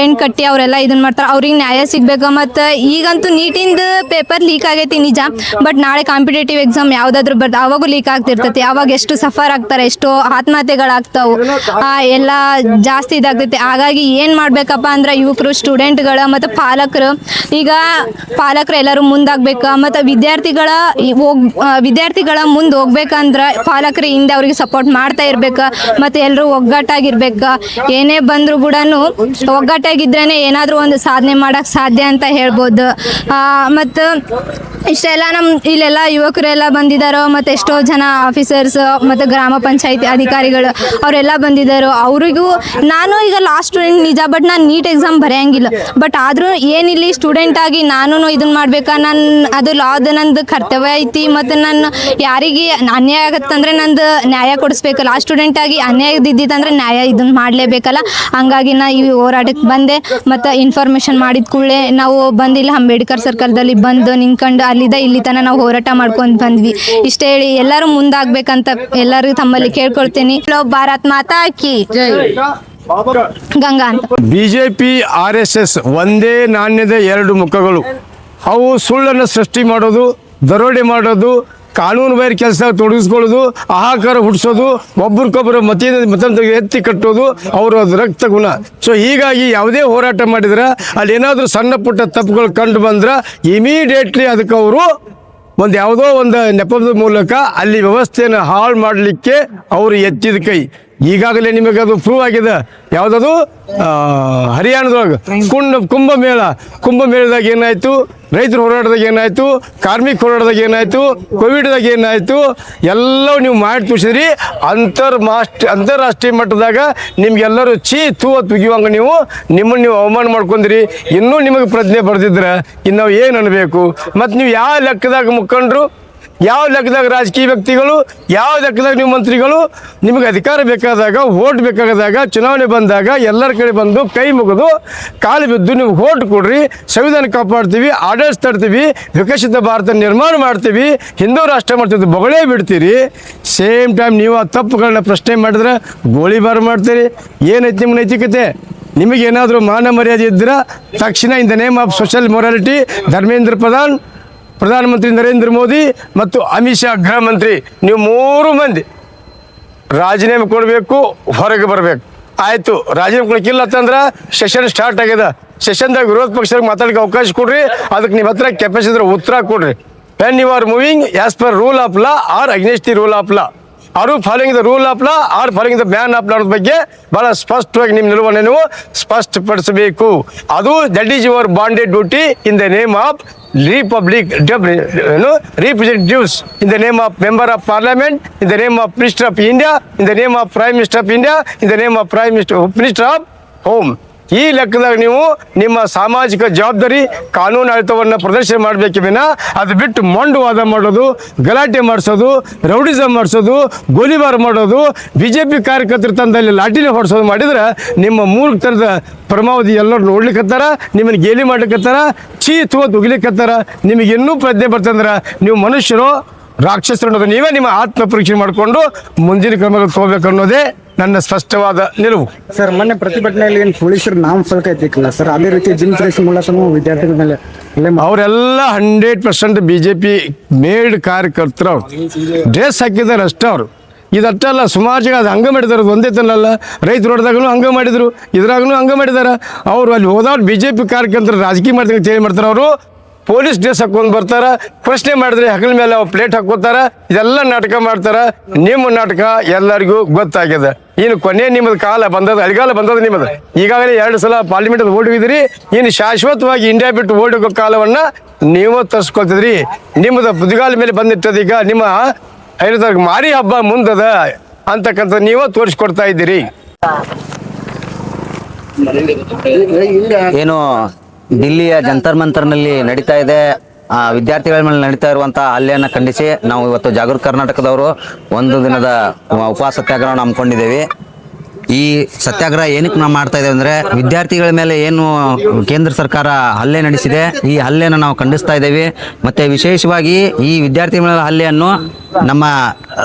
S2: ರೆಂಟ್ ಕಟ್ಟಿ ಅವರೆಲ್ಲ ಇದನ್ನ ಮಾಡ್ತಾರೆ. ಅವ್ರಿಗೆ ನ್ಯಾಯ ಸಿಗ್ಬೇಕು. ಮತ್ತು ಈಗಂತೂ ನೀಟಿಂದ ಪೇಪರ್ ಲೀಕ್ ಆಗೈತಿ ನಿಜ, ಬಟ್ ನಾಳೆ ಕಾಂಪಿಟೇಟಿವ್ ಎಕ್ಸಾಮ್ ಯಾವುದಾದ್ರೂ ಅವಾಗೂ ಲೀಕ್ ಆಗ್ತಿರ್ತೈತಿ. ಅವಾಗ ಎಷ್ಟು ಸಫರ್ ಆಗ್ತಾರೆ, ಎಷ್ಟೋ ಆತ್ಮಹತ್ಯೆಗಳಾಗ್ತಾವೆ, ಎಲ್ಲ ಜಾಸ್ತಿ ಇದಾಗ್ತೈತಿ. ಹಾಗಾಗಿ ಏನು ಮಾಡಬೇಕಪ್ಪ ಅಂದ್ರೆ ಯುವಕರು, ಸ್ಟೂಡೆಂಟ್ಗಳು ಮತ್ತು ಪಾಲಕರು, ಈಗ ಪಾಲಕರು ಎಲ್ಲರೂ ಮುಂದಾಗಬೇಕು. ಮತ್ತು ವಿದ್ಯಾರ್ಥಿಗಳ ಮುಂದೆ ಹೋಗ್ಬೇಕಂದ್ರೆ ಪಾಲಕರು ಹಿಂದೆ ಅವ್ರಿಗೆ ಸಪೋರ್ಟ್ ಮಾಡ್ತಾ ಇರ್ಬೇಕು. ಮತ್ತು ಎಲ್ಲರೂ ಒಗ್ಗಟ್ಟಾಗಿರ್ಬೇಕು. ಏನೇ ಬಂದರೂ ಕೂಡ ಒಗ್ಗಟ್ಟಾಗಿದ್ರೇ ಏನಾದರೂ ಒಂದು ಸಾಧನೆ ಮಾಡೋಕ್ಕೆ ಸಾಧ್ಯ ಅಂತ ಹೇಳ್ಬೋದು. ಮತ್ತು ಇಷ್ಟೆಲ್ಲ ಇಲ್ಲೆಲ್ಲ ಯುವಕರೆಲ್ಲ ಬಂದಿದ್ದಾರೋ, ಮತ್ತು ಎಷ್ಟೋ ಜನ ಆಫೀಸರ್ಸ್ ಮತ್ತು ಗ್ರಾಮ ಪಂಚಾಯತಿ ಅಧಿಕಾರಿಗಳು ಅವರೆಲ್ಲ ಬಂದಿದ್ದಾರೋ. ಅವರಿಗೂ ನಾನು ಈಗ ಲಾಸ್ಟ್ ಸ್ಟೂಡೆಂಟ್ ನಿಜ, ಬಟ್ ನಾನು ನೀಟ್ ಎಕ್ಸಾಮ್ ಬರೆಯಂಗಿಲ್ಲ. ಬಟ್ ಆದರೂ ಏನಿಲ್ಲಿ ಸ್ಟೂಡೆಂಟ್ ಆಗಿ ನಾನು ಇದನ್ನು ಮಾಡ್ಬೇಕಾ, ಅದು ಲಾದ ನಂದು ಕರ್ತವ್ಯ ಐತಿ. ಮತ್ತು ನಾನು ಯಾರಿಗೆ ಅನ್ಯಾಯ ಆಗತ್ತಂದ್ರೆ ನಂದು ನ್ಯಾಯ ಕೊಡಿಸ್ಬೇಕು. ಲಾಸ್ಟ್ ಸ್ಟೂಡೆಂಟ್ ಆಗಿ ಅನ್ಯಾಯ ಇದ್ದಿತ್ತಂದ್ರೆ ನ್ಯಾಯ ಇದನ್ನು ಮಾಡಲೇಬೇಕಲ್ಲ. ಹಂಗಾಗಿ ನಾ ಈ ಹೋರಾಟಕ್ಕೆ ಬಂದೆ. ಮತ್ತು ಇನ್ಫಾರ್ಮೇಷನ್ ಮಾಡಿದ ಕೂಡಲೇ ನಾವು ಬಂದಿಲ್ಲ ಅಂಬೇಡ್ಕರ್ ಸರ್ಕಲ್ದಲ್ಲಿ ಬಂದು ನಿಂತ್ಕೊಂಡು ಇಲ್ಲಿ ತನಕ ನಾವು ಹೋರಾಟ ಮಾಡ್ಕೊಂಡು ಬಂದ್ವಿ. ಇಷ್ಟ ಹೇಳಿ ಎಲ್ಲರೂ ಮುಂದಾಗಬೇಕಂತ ಎಲ್ಲರಿಗೂ ತಮ್ಮಲ್ಲಿ ಕೇಳ್ಕೊಳ್ತೀನಿ. ಭಾರತ್ ಮಾತಾ ಕಿ ಗಂಗಾ ಅಂತ.
S3: BJP RSS ಒಂದೇ ನಾಣ್ಯದ ಎರಡು ಮುಖಗಳು. ಅವು ಸುಳ್ಳನ್ನು ಸೃಷ್ಟಿ ಮಾಡೋದು, ದರೋಡೆ ಮಾಡೋದು, ಕಾನೂನು ಬಾಹಿರ ಕೆಲಸ ತೊಡಗಿಸ್ಕೊಳ್ಳೋದು, ಆಹಾಕಾರ ಹುಟ್ಟಿಸೋದು, ಒಬ್ರಿಗೊಬ್ಬರು ಮತಂತ್ರ ಎತ್ತಿ ಕಟ್ಟೋದು ಅವರ ರಕ್ತ ಗುಣ. ಸೊ ಹೀಗಾಗಿ ಯಾವುದೇ ಹೋರಾಟ ಮಾಡಿದ್ರೆ ಅಲ್ಲಿ ಏನಾದರೂ ಸಣ್ಣ ಪುಟ್ಟ ತಪ್ಪುಗಳು ಕಂಡು ಬಂದ್ರೆ ಇಮಿಡಿಯೇಟ್ಲಿ ಅದಕ್ಕೆ ಅವರು ಯಾವುದೋ ಒಂದು ನೆಪದ ಮೂಲಕ ಅಲ್ಲಿ ವ್ಯವಸ್ಥೆಯನ್ನು ಹಾಳು ಮಾಡಲಿಕ್ಕೆ ಅವರು ಎತ್ತಿದ ಕೈ. ಈಗಾಗಲೇ ನಿಮಗೆ ಅದು ಪ್ರೂವ್ ಆಗಿದೆ. ಯಾವುದದು ಹರಿಯಾಣದೊಳಗೆ ಕುಂಭಮೇಳದಾಗ ಏನಾಯಿತು, ರೈತರ ಹೋರಾಟದಾಗ ಏನಾಯಿತು, ಕಾರ್ಮಿಕ ಹೋರಾಟದಾಗ ಏನಾಯಿತು, ಕೋವಿಡ್ದಾಗ ಏನಾಯಿತು, ಎಲ್ಲವೂ ನೀವು ಮಾಡಿ ತೋರಿಸಿದ್ರಿ. ಅಂತಾರಾಷ್ಟ್ರೀಯ ಮಟ್ಟದಾಗ ನಿಮ್ಗೆಲ್ಲರೂ ತುಗಿಯುವಂಗೆ ನಿಮ್ಮನ್ನು ನೀವು ಅವಮಾನ ಮಾಡ್ಕೊಂಡ್ರಿ. ಇನ್ನೂ ನಿಮಗೆ ಪ್ರಜ್ಞೆ ಬರೆದಿದ್ರೆ ಇನ್ನು ನಾವು ಏನು ಅನ್ನಬೇಕು? ಮತ್ತು ನೀವು ಯಾವ ಲೆಕ್ಕದಾಗ ಮುಖಂಡರು, ಯಾವ ಲೆಕ್ಕದಾಗ ರಾಜಕೀಯ ವ್ಯಕ್ತಿಗಳು, ಯಾವ ಲೆಕ್ಕದಾಗ ನೀವು ಮಂತ್ರಿಗಳು, ನಿಮಗೆ ಅಧಿಕಾರ ಬೇಕಾದಾಗ, ವೋಟ್ ಬೇಕಾದಾಗ, ಚುನಾವಣೆ ಬಂದಾಗ ಎಲ್ಲರ ಕಡೆ ಬಂದು ಕೈ ಮುಗಿದು ಕಾಲು ಬಿದ್ದು ನೀವು ವೋಟ್ ಕೊಡ್ರಿ, ಸಂವಿಧಾನ ಕಾಪಾಡ್ತೀವಿ, ಆಡಳಿತ ತರ್ತೀವಿ, ವಿಕಸಿತ ಭಾರತ ನಿರ್ಮಾಣ ಮಾಡ್ತೀವಿ, ಹಿಂದೂ ರಾಷ್ಟ್ರ ಮಾಡ್ತೀವಿ ಬೊಗಳೇ ಬಿಡ್ತೀರಿ. ಸೇಮ್ ಟೈಮ್ ನೀವು ಆ ತಪ್ಪುಗಳನ್ನ ಪ್ರಶ್ನೆ ಮಾಡಿದ್ರೆ ಗೋಳಿಬಾರ್ ಮಾಡ್ತೀರಿ. ಏನೈತಿ ನಿಮ್ಮ ನೈತಿಕತೆ? ನಿಮಗೇನಾದರೂ ಮಾನ ಮರ್ಯಾದೆ ಇದ್ರೆ ತಕ್ಷಣ ಇನ್ the name of social morality Dharmendra ಪ್ರಧಾನಮಂತ್ರಿ ನರೇಂದ್ರ ಮೋದಿ ಮತ್ತು ಅಮಿತ್ ಶಾ ಗೃಹ ಮಂತ್ರಿ, ನೀವು 3 ಮಂದಿ ರಾಜೀನಾಮೆ ಕೊಡಬೇಕು, ಹೊರಗೆ ಬರಬೇಕು. ಆಯಿತು, ರಾಜೀನಾಮೆ ಕೊಡೋಕ್ಕಿಲ್ಲ ಅಂತಂದ್ರೆ ಸೆಷನ್ ಸ್ಟಾರ್ಟ್ ಆಗ್ಯದ. ಸೆಷನ್ದಾಗ ವಿರೋಧ ಪಕ್ಷಕ್ಕೆ ಮಾತಾಡೋಕ್ಕೆ ಅವಕಾಶ ಕೊಡ್ರಿ. ಅದಕ್ಕೆ ನಿಮ್ಮ ಹತ್ರ ಕೆಪಾಸಿಟಿ ಇದ್ರೆ ಉತ್ತರ ಕೊಡ್ರಿ. When you are moving as per rule of law or against the rule of law, or following the rule of law or following the ban of law ಅನ್ನೋದ್ರ ಬಗ್ಗೆ ಭಾಳ ಸ್ಪಷ್ಟವಾಗಿ ನಿಮ್ಮ ನಿಲುವನ್ನು ನೀವು ಸ್ಪಷ್ಟಪಡಿಸಬೇಕು. ಅದು that is your bonded duty in the name of representatives, in the name of member of parliament, in the name of Minister of India, in the name of Prime Minister of India, in the name of Minister of Home. ಈ ಲೆಕ್ಕದಾಗ ನೀವು ನಿಮ್ಮ ಸಾಮಾಜಿಕ ಜವಾಬ್ದಾರಿ ಕಾನೂನು ಆಡಳಿತವನ್ನು ಪ್ರದರ್ಶನ ಮಾಡಬೇಕೆ ವಿನ ಅದು ಬಿಟ್ಟು ಮೊಂಡುವಾದ ಮಾಡೋದು, ಗಲಾಟೆ ಮಾಡಿಸೋದು, ರೌಡಿಸಮ್ ಮಾಡಿಸೋದು, ಗೋಲಿಬಾರ್ ಮಾಡೋದು, BJP ಕಾರ್ಯಕರ್ತರ ತಂದಲ್ಲಿ ಲಾಠಿನೇ ಹೊಡೆಸೋದು ಮಾಡಿದ್ರೆ ನಿಮ್ಮ ಮೂರ್ಖತನದ ಪರಮಾವಧಿ ಎಲ್ಲರೂ ನೋಡ್ಲಿಕ್ಕತ್ತಾರ, ನಿಮ್ಮನ್ನು ಗೇಲಿ ಮಾಡ್ಲಿಕ್ಕತ್ತಾರ, ಉಗಿಲಿಕ್ಕತ್ತಾರ. ನಿಮಗೆ ಇನ್ನೂ ಪ್ರಜ್ಞೆ ಬರ್ತಂದ್ರೆ ನೀವು ಮನುಷ್ಯರು ರಾಕ್ಷಸರು ಅನ್ನೋದು ನೀವೇ ನಿಮ್ಮ ಆತ್ಮ ಪರೀಕ್ಷೆ ಮಾಡಿಕೊಂಡು ಮುಂದಿನ ಕ್ರಮಗಳು ತಗೋಬೇಕು ಅನ್ನೋದೇ ನನ್ನ ಸ್ಪಷ್ಟವಾದ ನಿಲುವು.
S10: ಸರ್, ಮೊನ್ನೆ ಪ್ರತಿಭಟನೆಯಲ್ಲಿ ಏನು ಪೊಲೀಸರು ನಾಮಫಲಕ ಎತ್ತಿಕ್ಕಲ್ಲ ಸರ್, ಅದೇ ರೀತಿ ಜಿಮ್ ರೇಸ್ ಮೂಲಕ ವಿದ್ಯಾರ್ಥಿಗಳ ಮೇಲೆ
S3: ಅವರೆಲ್ಲ 100% BJP ಮೇಡ್ ಕಾರ್ಯಕರ್ತರು. ಅವ್ರು ಡ್ರೆಸ್ ಹಾಕಿದ್ದಾರೆ ಅಷ್ಟೇ. ಅವರು ಇದಷ್ಟಲ್ಲ, ಸುಮಾರು ಜನ ಅದು ಹಂಗೆ ಮಾಡಿದಾರೆ. ಅದು ಒಂದೇ ತನಲ್ಲ, ರೈತರು ಹೊಡೆದಾಗೂ ಹಂಗೆ ಮಾಡಿದರು, ಇದ್ರಾಗೂ ಹಂಗೆ ಮಾಡಿದ್ದಾರೆ. ಅವರು ಅಲ್ಲಿ ಹೋದವ್ರು BJP ಕಾರ್ಯಕರ್ತರು ರಾಜಕೀಯ ಮಾಡ್ದಂಗೆ ತಿಳಿ ಮಾಡ್ತಾರೆ. ಅವರು ಪೊಲೀಸ್ ಡ್ರೆಸ್ ಹಾಕೊಂಡು ಬರ್ತಾರ, ಪ್ರಶ್ನೆ ಮಾಡಿದ್ರೆ ಹಗಲ ಮೇಲೆ ಅವ್ರು ಪ್ಲೇಟ್ ಹಾಕೋತಾರ, ಇದೆಲ್ಲ ನಾಟಕ ಮಾಡ್ತಾರ. ನಿಮ್ಮ ನಾಟಕ ಎಲ್ಲರಿಗೂ ಗೊತ್ತಾಗಿದೆ. ಇನ್ನು ಕೊನೆ ನಿಮ್ಮದು ಕಾಲ ಬಂದದ, ಅಳಿಗಾಲ ಬಂದದ ನಿಮ್ಮದು. ಈಗಾಗಲೇ 2 ಸಲ ಪಾರ್ಲಿಮೆಂಟಲ್ಲಿ ಓಡಿದ್ರಿ. ಇನ್ನು ಶಾಶ್ವತವಾಗಿ ಇಂಡಿಯಾ ಬಿಟ್ಟು ಓಡೋಗೋ ಕಾಲವನ್ನು ನೀವು ತರಿಸ್ಕೊಳ್ತಿದ್ರಿ. ನಿಮ್ಮದು ಬುದ್ಧಿಗಾಲ ಮೇಲೆ ಬಂದಿಟ್ಟದ. ಈಗ ನಿಮ್ಮ 5 ಮಾರಿ ಹಬ್ಬ ಮುಂದದ ಅಂತಕ್ಕಂಥ ನೀವು ತೋರಿಸ್ಕೊಡ್ತಾ ಇದ್ದೀರಿ.
S9: ಏನು ದಿಲ್ಲಿಯ ಜಂತರ್ ಮಂತರ್ನಲ್ಲಿ ನಡೀತಾ ಇದೆ ವಿದ್ಯಾರ್ಥಿಗಳ ಮೇಲೆ ನಡೀತಾ ಇರುವಂತಹ ಹಲ್ಲೆಯನ್ನು ಖಂಡಿಸಿ ನಾವು ಇವತ್ತು ಜಾಗೃತ ಕರ್ನಾಟಕದವರು ಒಂದು ದಿನದ ಉಪವಾಸ ಸತ್ಯಾಗ್ರಹವನ್ನು ಹಮ್ಮಿಕೊಂಡಿದ್ದೇವೆ. ಈ ಸತ್ಯಾಗ್ರಹ ಏನಕ್ಕೆ ನಾವು ಮಾಡ್ತಾ ಇದ್ದೇವೆ ಅಂದರೆ, ವಿದ್ಯಾರ್ಥಿಗಳ ಮೇಲೆ ಏನು ಕೇಂದ್ರ ಸರ್ಕಾರ ಹಲ್ಲೆ ನಡೆಸಿದೆ, ಈ ಹಲ್ಲೆಯನ್ನು ನಾವು ಖಂಡಿಸ್ತಾ ಇದ್ದೇವೆ. ಮತ್ತು ವಿಶೇಷವಾಗಿ ಈ ವಿದ್ಯಾರ್ಥಿಗಳ ಹಲ್ಲೆಯನ್ನು ನಮ್ಮ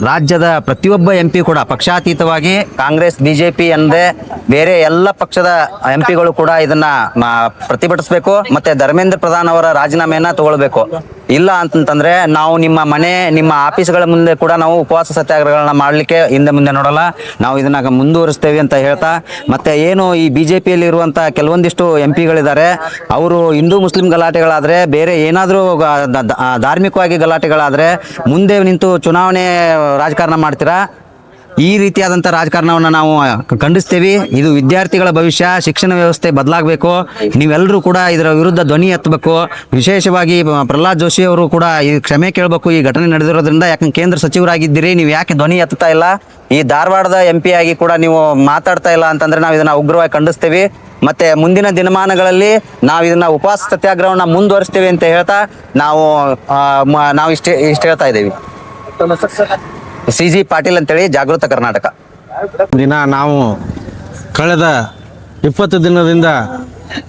S9: ರಾಜ್ಯದ ಪ್ರತಿಯೊಬ್ಬ MP ಕೂಡ ಪಕ್ಷಾತೀತವಾಗಿ ಕಾಂಗ್ರೆಸ್ BJP ಎಂದೇ ಬೇರೆ ಎಲ್ಲ ಪಕ್ಷದ MP ಗಳು ಕೂಡ ಇದನ್ನ ಪ್ರತಿಭಟಿಸಬೇಕು. ಮತ್ತೆ ಧರ್ಮೇಂದ್ರ ಪ್ರಧಾನ್ ಅವರ ರಾಜೀನಾಮೆಯನ್ನ ತಗೊಳ್ಬೇಕು. ಇಲ್ಲ ಅಂತಂತಂದ್ರೆ ನಾವು ನಿಮ್ಮ ಮನೆ, ನಿಮ್ಮ ಆಫೀಸ್ಗಳ ಮುಂದೆ ಕೂಡ ನಾವು ಉಪವಾಸ ಸತ್ಯಾಗ್ರಹಗಳನ್ನ ಮಾಡಲಿಕ್ಕೆ ಹಿಂದೆ ಮುಂದೆ ನೋಡಲ್ಲ, ನಾವು ಇದನ್ನ ಮುಂದುವರಿಸ್ತೇವೆ ಅಂತ ಹೇಳ್ತಾ, ಮತ್ತೆ ಏನು ಈ BJPಯಲ್ಲಿ ಇರುವಂತ ಕೆಲವೊಂದಿಷ್ಟು MP ಗಳಿದ್ದಾರೆ, ಅವರು ಹಿಂದೂ ಮುಸ್ಲಿಂ ಗಲಾಟೆಗಳಾದ್ರೆ, ಬೇರೆ ಏನಾದರೂ ಧಾರ್ಮಿಕವಾಗಿ ಗಲಾಟೆಗಳಾದ್ರೆ ಮುಂದೆ ನಿಂತು ಚುನಾವಣೆ ರಾಜಕಾರಣ ಮಾಡ್ತೀರಾ? ಈ ರೀತಿಯಾದಂಥ ರಾಜಕಾರಣವನ್ನು ನಾವು ಖಂಡಿಸ್ತೇವೆ. ಇದು ವಿದ್ಯಾರ್ಥಿಗಳ ಭವಿಷ್ಯ, ಶಿಕ್ಷಣ ವ್ಯವಸ್ಥೆ ಬದಲಾಗಬೇಕು. ನೀವೆಲ್ಲರೂ ಕೂಡ ಇದರ ವಿರುದ್ಧ ಧ್ವನಿ ಎತ್ತಬೇಕು. ವಿಶೇಷವಾಗಿ ಪ್ರಹ್ಲಾದ್ ಜೋಶಿ ಅವರು ಕೂಡ ಈ ಕ್ಷಮೆ ಕೇಳಬೇಕು ಈ ಘಟನೆ ನಡೆದಿರೋದ್ರಿಂದ. ಯಾಕಂದ್ರೆ ಕೇಂದ್ರ ಸಚಿವರಾಗಿದ್ದೀರಿ, ನೀವು ಯಾಕೆ ಧ್ವನಿ ಎತ್ತುತ್ತಾ ಇಲ್ಲ? ಈ ಧಾರವಾಡದ MP ಆಗಿ ಕೂಡ ನೀವು ಮಾತಾಡ್ತಾ ಇಲ್ಲ ಅಂತಂದ್ರೆ ನಾವು ಇದನ್ನ ಉಗ್ರವಾಗಿ ಖಂಡಿಸ್ತೇವೆ. ಮತ್ತೆ ಮುಂದಿನ ದಿನಮಾನಗಳಲ್ಲಿ ನಾವು ಇದನ್ನ ಉಪವಾಸ ಸತ್ಯಾಗ್ರಹವನ್ನು ಮುಂದುವರಿಸ್ತೇವೆ ಅಂತ ಹೇಳ್ತಾ ನಾವು ಇಷ್ಟ ಹೇಳ್ತಾ ಇದ್ದೇವೆ. CG ಪಾಟೀಲ್ ಅಂತೇಳಿ, ಜಾಗೃತ ಕರ್ನಾಟಕ.
S8: ದಿನ ನಾವು ಕಳೆದ 20 ದಿನದಿಂದ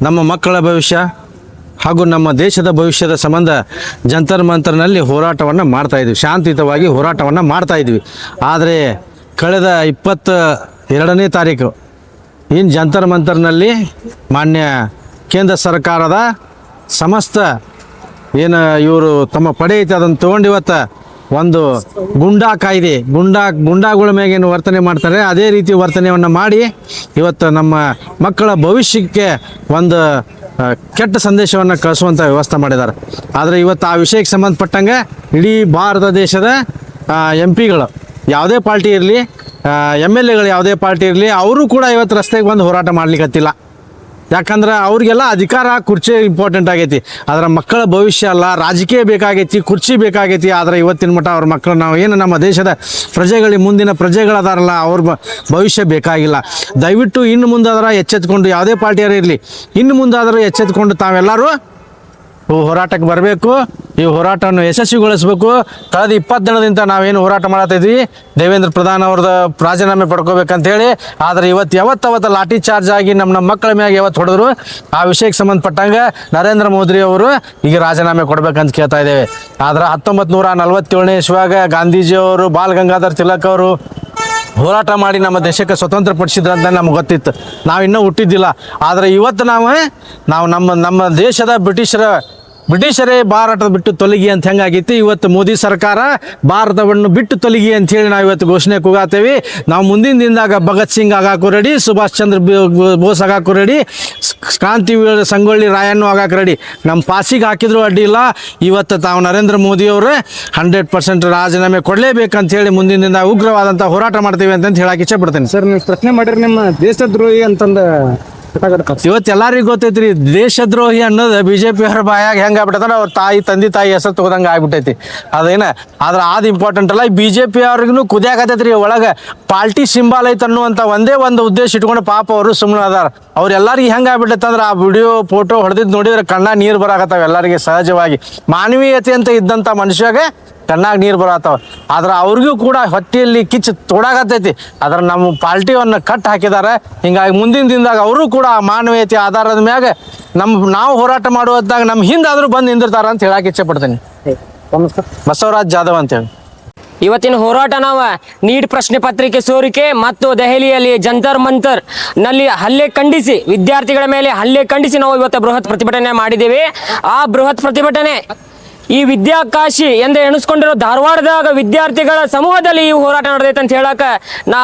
S8: ನಮ್ಮ ಮಕ್ಕಳ ಭವಿಷ್ಯ ಹಾಗೂ ನಮ್ಮ ದೇಶದ ಭವಿಷ್ಯದ ಸಂಬಂಧ ಜಂತರ್ ಮಂತರ್ನಲ್ಲಿ ಹೋರಾಟವನ್ನು ಮಾಡ್ತಾ ಇದ್ವಿ, ಶಾಂತಿಯುತವಾಗಿ ಹೋರಾಟವನ್ನು ಮಾಡ್ತಾ ಇದ್ವಿ. ಆದರೆ ಕಳೆದ 22ನೇ ತಾರೀಕು ಇನ್ನು ಜಂತರ್ ಮಂತರ್ನಲ್ಲಿ ಮಾನ್ಯ ಕೇಂದ್ರ ಸರ್ಕಾರದ ಸಮಸ್ತ ಏನು ಇವರು ತಮ್ಮ ಪಡೆ ಐತೆ ಅದನ್ನು ತೊಗೊಂಡು ಇವತ್ತು ಒಂದು ಗುಂಡಾ ಕಾಯ್ದೆ, ಗುಂಡಾಗಳ ಮೇಲೆ ಏನು ವರ್ತನೆ ಮಾಡ್ತಾರೆ ಅದೇ ರೀತಿ ವರ್ತನೆಯನ್ನು ಮಾಡಿ ಇವತ್ತು ನಮ್ಮ ಮಕ್ಕಳ ಭವಿಷ್ಯಕ್ಕೆ ಒಂದು ಕೆಟ್ಟ ಸಂದೇಶವನ್ನು ಕಳಿಸುವಂಥ ವ್ಯವಸ್ಥೆ ಮಾಡಿದ್ದಾರೆ. ಆದರೆ ಇವತ್ತು ಆ ವಿಷಯಕ್ಕೆ ಸಂಬಂಧಪಟ್ಟಂಗೆ ಇಡೀ ಭಾರತ ದೇಶದ MP ಗಳು ಯಾವುದೇ ಪಾರ್ಟಿ ಇರಲಿ, MLAಗಳು ಯಾವುದೇ ಪಾರ್ಟಿ ಇರಲಿ, ಅವರು ಕೂಡ ಇವತ್ತು ರಸ್ತೆಗೆ ಬಂದು ಹೋರಾಟ ಮಾಡ್ಲಿಕ್ಕತ್ತಿಲ್ಲ. ಯಾಕಂದ್ರೆ ಅವ್ರಿಗೆಲ್ಲ ಅಧಿಕಾರ, ಕುರ್ಚಿ ಇಂಪಾರ್ಟೆಂಟ್ ಆಗೈತಿ. ಅದರ ಮಕ್ಕಳ ಭವಿಷ್ಯ ಅಲ್ಲ, ರಾಜಕೀಯ ಬೇಕಾಗೈತಿ, ಕುರ್ಚಿ ಬೇಕಾಗೈತಿ. ಆದರೆ ಇವತ್ತಿನ ಮಟ್ಟ ಅವ್ರ ಮಕ್ಕಳು, ನಾವು ಏನು ನಮ್ಮ ದೇಶದ ಪ್ರಜೆಗಳಿಗೆ ಮುಂದಿನ ಪ್ರಜೆಗಳದಾರಲ್ಲ, ಅವ್ರ ಭವಿಷ್ಯ ಬೇಕಾಗಿಲ್ಲ. ದಯವಿಟ್ಟು ಇನ್ನು ಮುಂದಾದ್ರೆ ಎಚ್ಚೆತ್ಕೊಂಡು, ಯಾವುದೇ ಪಾರ್ಟಿಯವರು ಇರಲಿ, ಇನ್ನು ಮುಂದಾದರೂ ಎಚ್ಚೆತ್ಕೊಂಡು ತಾವೆಲ್ಲರೂ ಹೋರಾಟಕ್ಕೆ ಬರಬೇಕು. ಈ ಹೋರಾಟವನ್ನು ಯಶಸ್ವಿಗೊಳಿಸಬೇಕು. ಕಳೆದ 20 ದಿನದಿಂದ ನಾವೇನು ಹೋರಾಟ ಮಾಡತ್ತಿದ್ವಿ, ದೇವೇಂದ್ರ ಪ್ರಧಾನ್ ಅವ್ರದ್ದು ರಾಜೀನಾಮೆ ಪಡ್ಕೋಬೇಕಂತ ಹೇಳಿ. ಆದರೆ ಯಾವತ್ತು ಲಾಠಿ ಚಾರ್ಜ್ ಆಗಿ ನಮ್ಮ ಮಕ್ಕಳ ಮ್ಯಾಗೆ ಯಾವತ್ತು ಹೊಡೆದ್ರು, ಆ ವಿಷಯಕ್ಕೆ ಸಂಬಂಧಪಟ್ಟಂಗೆ ನರೇಂದ್ರ ಮೋದಿ ಅವರು ಈಗ ರಾಜೀನಾಮೆ ಕೊಡ್ಬೇಕಂತ ಕೇಳ್ತಾ ಇದ್ದೇವೆ. ಆದ್ರೆ 1947ನೇ ಇಸ್ವಿಯಾಗ ಗಾಂಧೀಜಿಯವರು, ಬಾಲ್ ಗಂಗಾಧರ್ ತಿಲಕ್ ಅವರು ಹೋರಾಟ ಮಾಡಿ ನಮ್ಮ ದೇಶಕ್ಕೆ ಸ್ವತಂತ್ರ ಪಡಿಸಿದ್ರಂತ ನಮ್ಗೆ ಗೊತ್ತಿತ್ತು, ನಾವು ಇನ್ನೂ ಹುಟ್ಟಿದ್ದಿಲ್ಲ. ಆದರೆ ಇವತ್ತು ನಾವು ನಮ್ಮ ದೇಶದ ಬ್ರಿಟಿಷರೇ ಭಾರತ ಬಿಟ್ಟು ತೊಲಗಿ ಅಂತ ಹೆಂಗಾಗೈತಿ, ಇವತ್ತು ಮೋದಿ ಸರ್ಕಾರ ಭಾರತವನ್ನು ಬಿಟ್ಟು ತೊಲಗಿ ಅಂಥೇಳಿ ನಾವು ಇವತ್ತು ಘೋಷಣೆ ಕೂಗಾತೇವೆ. ನಾವು ಮುಂದಿನ ದಿನದಾಗ ಭಗತ್ ಸಿಂಗ್ ಆಗಾಕು ರೆಡಿ, ಸುಭಾಷ್ ಚಂದ್ರ ಬೋಸ್ ಆಗಾಕು ರೆಡಿ, ಕ್ರಾಂತಿವೀರ ಸಂಗೊಳ್ಳಿ ರಾಯಣ್ಣು ಆಗಾಕು ರೆಡಿ. ನಮ್ಮ ಪಾಸಿಗೆ ಹಾಕಿದ್ರು ಅಡ್ಡಿ ಇಲ್ಲ. ಇವತ್ತು ತಾವು ನರೇಂದ್ರ ಮೋದಿಯವರು 100% ರಾಜೀನಾಮೆ ಕೊಡಲೇಬೇಕಂತ ಹೇಳಿ ಮುಂದಿನ ದಿನ ಉಗ್ರವಾದಂಥ ಹೋರಾಟ ಮಾಡ್ತೀವಿ ಅಂತ ಹೇಳಕ್ಕೆ ಇಚ್ಛೆ ಪಡ್ತೇನೆ.
S10: ಸರ್, ನೀವು ಪ್ರಶ್ನೆ ಮಾಡಿರಿ, ನಿಮ್ಮ ದೇಶದ್ರೋಹಿ ಅಂತಂದು
S8: ಇವತ್ತು ಎಲ್ಲರಿಗೂ ಗೊತ್ತೈತ್ರಿ, ದೇಶದ್ರೋಹಿ ಅನ್ನೋದು BJP ಅವ್ರ ಬಾಯಾಗ ಹೆಂಗೆ ಆಗ್ಬಿಟ್ಟಂದ್ರೆ ಅವ್ರ ತಂದೆ ತಾಯಿ ಹೆಸರು ತಗೋದಂಗೆ ಆಗ್ಬಿಟ್ಟೈತಿ. ಆದ್ರೆ ಅದು ಇಂಪಾರ್ಟೆಂಟ್ ಅಲ್ಲ. BJP ಅವ್ರಿಗೂ ಕುದಿಯಾಕತೈತ್ರಿ, ಒಳಗೆ ಪಾರ್ಟಿ ಸಿಂಬಲ್ ಐತೆ ಅನ್ನುವಂಥ ಒಂದೇ ಒಂದು ಉದ್ದೇಶ ಇಟ್ಕೊಂಡು ಪಾಪ ಅವರು ಸುಮ್ಮನೆ ಅದಾರ. ಅವ್ರೆಲ್ಲರಿಗೆ ಹೆಂಗೆ ಆಗ್ಬಿಟ್ಟೈತೆ ಅಂದ್ರೆ, ಆ ವಿಡಿಯೋ ಫೋಟೋ ಹೊಡೆದಿದ್ದು ನೋಡಿದ್ರೆ ಕಣ್ಣ ನೀರು ಬರಾಕತ್ತಾವ ಎಲ್ಲರಿಗೆ. ಸಹಜವಾಗಿ ಮಾನವೀಯತೆ ಅಂತ ಇದ್ದಂಥ ಮನುಷ್ಯಾಗ ಕಣ್ಣಾಗ ನೀರು ಬರತ್ತಾವ. ಆದ್ರೆ ಅವ್ರಿಗೂ ಕೂಡ ಹೊಟ್ಟೆಯಲ್ಲಿ ಕಿಚ್ಚು ತೋಡಾಗತ್ತೈತಿ. ಆದ್ರೆ ನಮ್ಮ ಪಾರ್ಟಿಯನ್ನು ಕಟ್ ಹಾಕಿದ್ದಾರೆ. ಹಿಂಗಾಗಿ ಮುಂದಿನ ದಿನದಾಗ ಅವರು ಕೂಡ ಮಾನವೀಯತೆ ಆಧಾರದ ಮ್ಯಾಗ ನಾವು ಹೋರಾಟ ಮಾಡುವದಾಗ ನಮ್ಮ ಹಿಂದಾದರೂ ಬಂದು ನಿಂದಿರ್ತಾರ ಅಂತ ಹೇಳಕ್ಕೆ ಇಚ್ಛೆ ಪಡ್ತೀನಿ. ಬಸವರಾಜ್ ಜಾಧವ್ ಅಂತೇಳಿ.
S6: ಇವತ್ತಿನ ಹೋರಾಟ ನಾವು ನೀಟ್ ಪ್ರಶ್ನೆ ಪತ್ರಿಕೆ ಸೋರಿಕೆ ಮತ್ತು ದೆಹಲಿಯಲ್ಲಿ ಜಂತರ್ ಮಂತರ್ ನಲ್ಲಿ ಹಲ್ಲೆ ಖಂಡಿಸಿ, ವಿದ್ಯಾರ್ಥಿಗಳ ಮೇಲೆ ಹಲ್ಲೆ ಖಂಡಿಸಿ ನಾವು ಇವತ್ತು ಬೃಹತ್ ಪ್ರತಿಭಟನೆ ಮಾಡಿದ್ದೇವೆ. ಆ ಬೃಹತ್ ಪ್ರತಿಭಟನೆ ಈ ವಿದ್ಯಾಕಾಶಿ ಎಂದು ಎಣಿಸ್ಕೊಂಡಿರೋ ಧಾರವಾಡದಾಗ ವಿದ್ಯಾರ್ಥಿಗಳ ಸಮೂಹದಲ್ಲಿ ಈ ಹೋರಾಟ ನಡೆದೈತೆ ಅಂತ ಹೇಳಕ ನಾ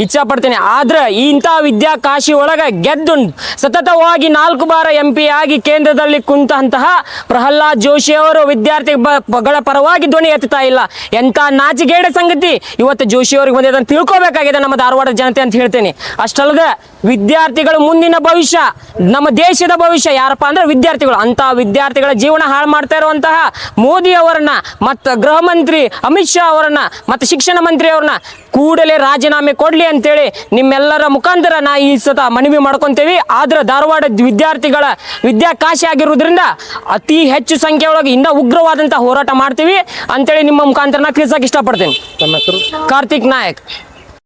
S6: ಇಚ್ಛಾ ಪಡ್ತೀನಿ. ಆದ್ರೆ ಇಂಥ ವಿದ್ಯಾಕಾಶಿ ಒಳಗೆ ಗೆದ್ದು ಸತತವಾಗಿ 4 ಬಾರ MP ಆಗಿ ಕೇಂದ್ರದಲ್ಲಿ ಕುಂತಹ ಪ್ರಹ್ಲಾದ್ ಜೋಶಿ ಅವರು ವಿದ್ಯಾರ್ಥಿಗಳ ಪರವಾಗಿ ಧ್ವನಿ ಎತ್ತುತ್ತಾ ಇಲ್ಲ. ಎಂಥ ನಾಚಿಗೇಡ ಸಂಗತಿ ಇವತ್ತು ಜೋಶಿ ಅವ್ರಿಗೆ ಬಂದಿದೆ ಅಂತ ತಿಳ್ಕೊಬೇಕಾಗಿದೆ ನಮ್ಮ ಧಾರವಾಡದ ಜನತೆ ಅಂತ ಹೇಳ್ತೇನೆ. ಅಷ್ಟಲ್ಲದೆ ವಿದ್ಯಾರ್ಥಿಗಳ ಮುಂದಿನ ಭವಿಷ್ಯ, ನಮ್ಮ ದೇಶದ ಭವಿಷ್ಯ ಯಾರಪ್ಪ ಅಂದ್ರೆ ವಿದ್ಯಾರ್ಥಿಗಳು. ಅಂತ ವಿದ್ಯಾರ್ಥಿಗಳ ಜೀವನ ಹಾಳು ಮಾಡ್ತಾ ಇರುವಂತಹ ಮೋದಿ ಅವರನ್ನ ಮತ್ತು ಗೃಹ ಮಂತ್ರಿ ಅಮಿತ್ ಶಾ ಅವರನ್ನ ಮತ್ತು ಶಿಕ್ಷಣ ಮಂತ್ರಿ ಅವ್ರನ್ನ ಕೂಡಲೇ ರಾಜೀನಾಮೆ ಕೊಡ್ಲಿ ಅಂತೇಳಿ ನಿಮ್ಮೆಲ್ಲರ ಮುಖಾಂತರ ನಾ ಈ ಸತ ಮನವಿ ಮಾಡ್ಕೊಂತೇವಿ. ಆದ್ರೆ ಧಾರವಾಡ ವಿದ್ಯಾರ್ಥಿಗಳ ವಿದ್ಯಾಕಾಶಿ ಆಗಿರುವುದರಿಂದ ಅತಿ ಹೆಚ್ಚು ಸಂಖ್ಯೆ ಒಳಗೆ ಇನ್ನೂ ಉಗ್ರವಾದಂತಹ ಹೋರಾಟ ಮಾಡ್ತೀವಿ ಅಂತೇಳಿ ನಿಮ್ಮ ಮುಖಾಂತರ ನಾ ತಿಳಿಸಕ್ಕೆ ಇಷ್ಟಪಡ್ತೇನೆ. ಕಾರ್ತಿಕ್ ನಾಯಕ್.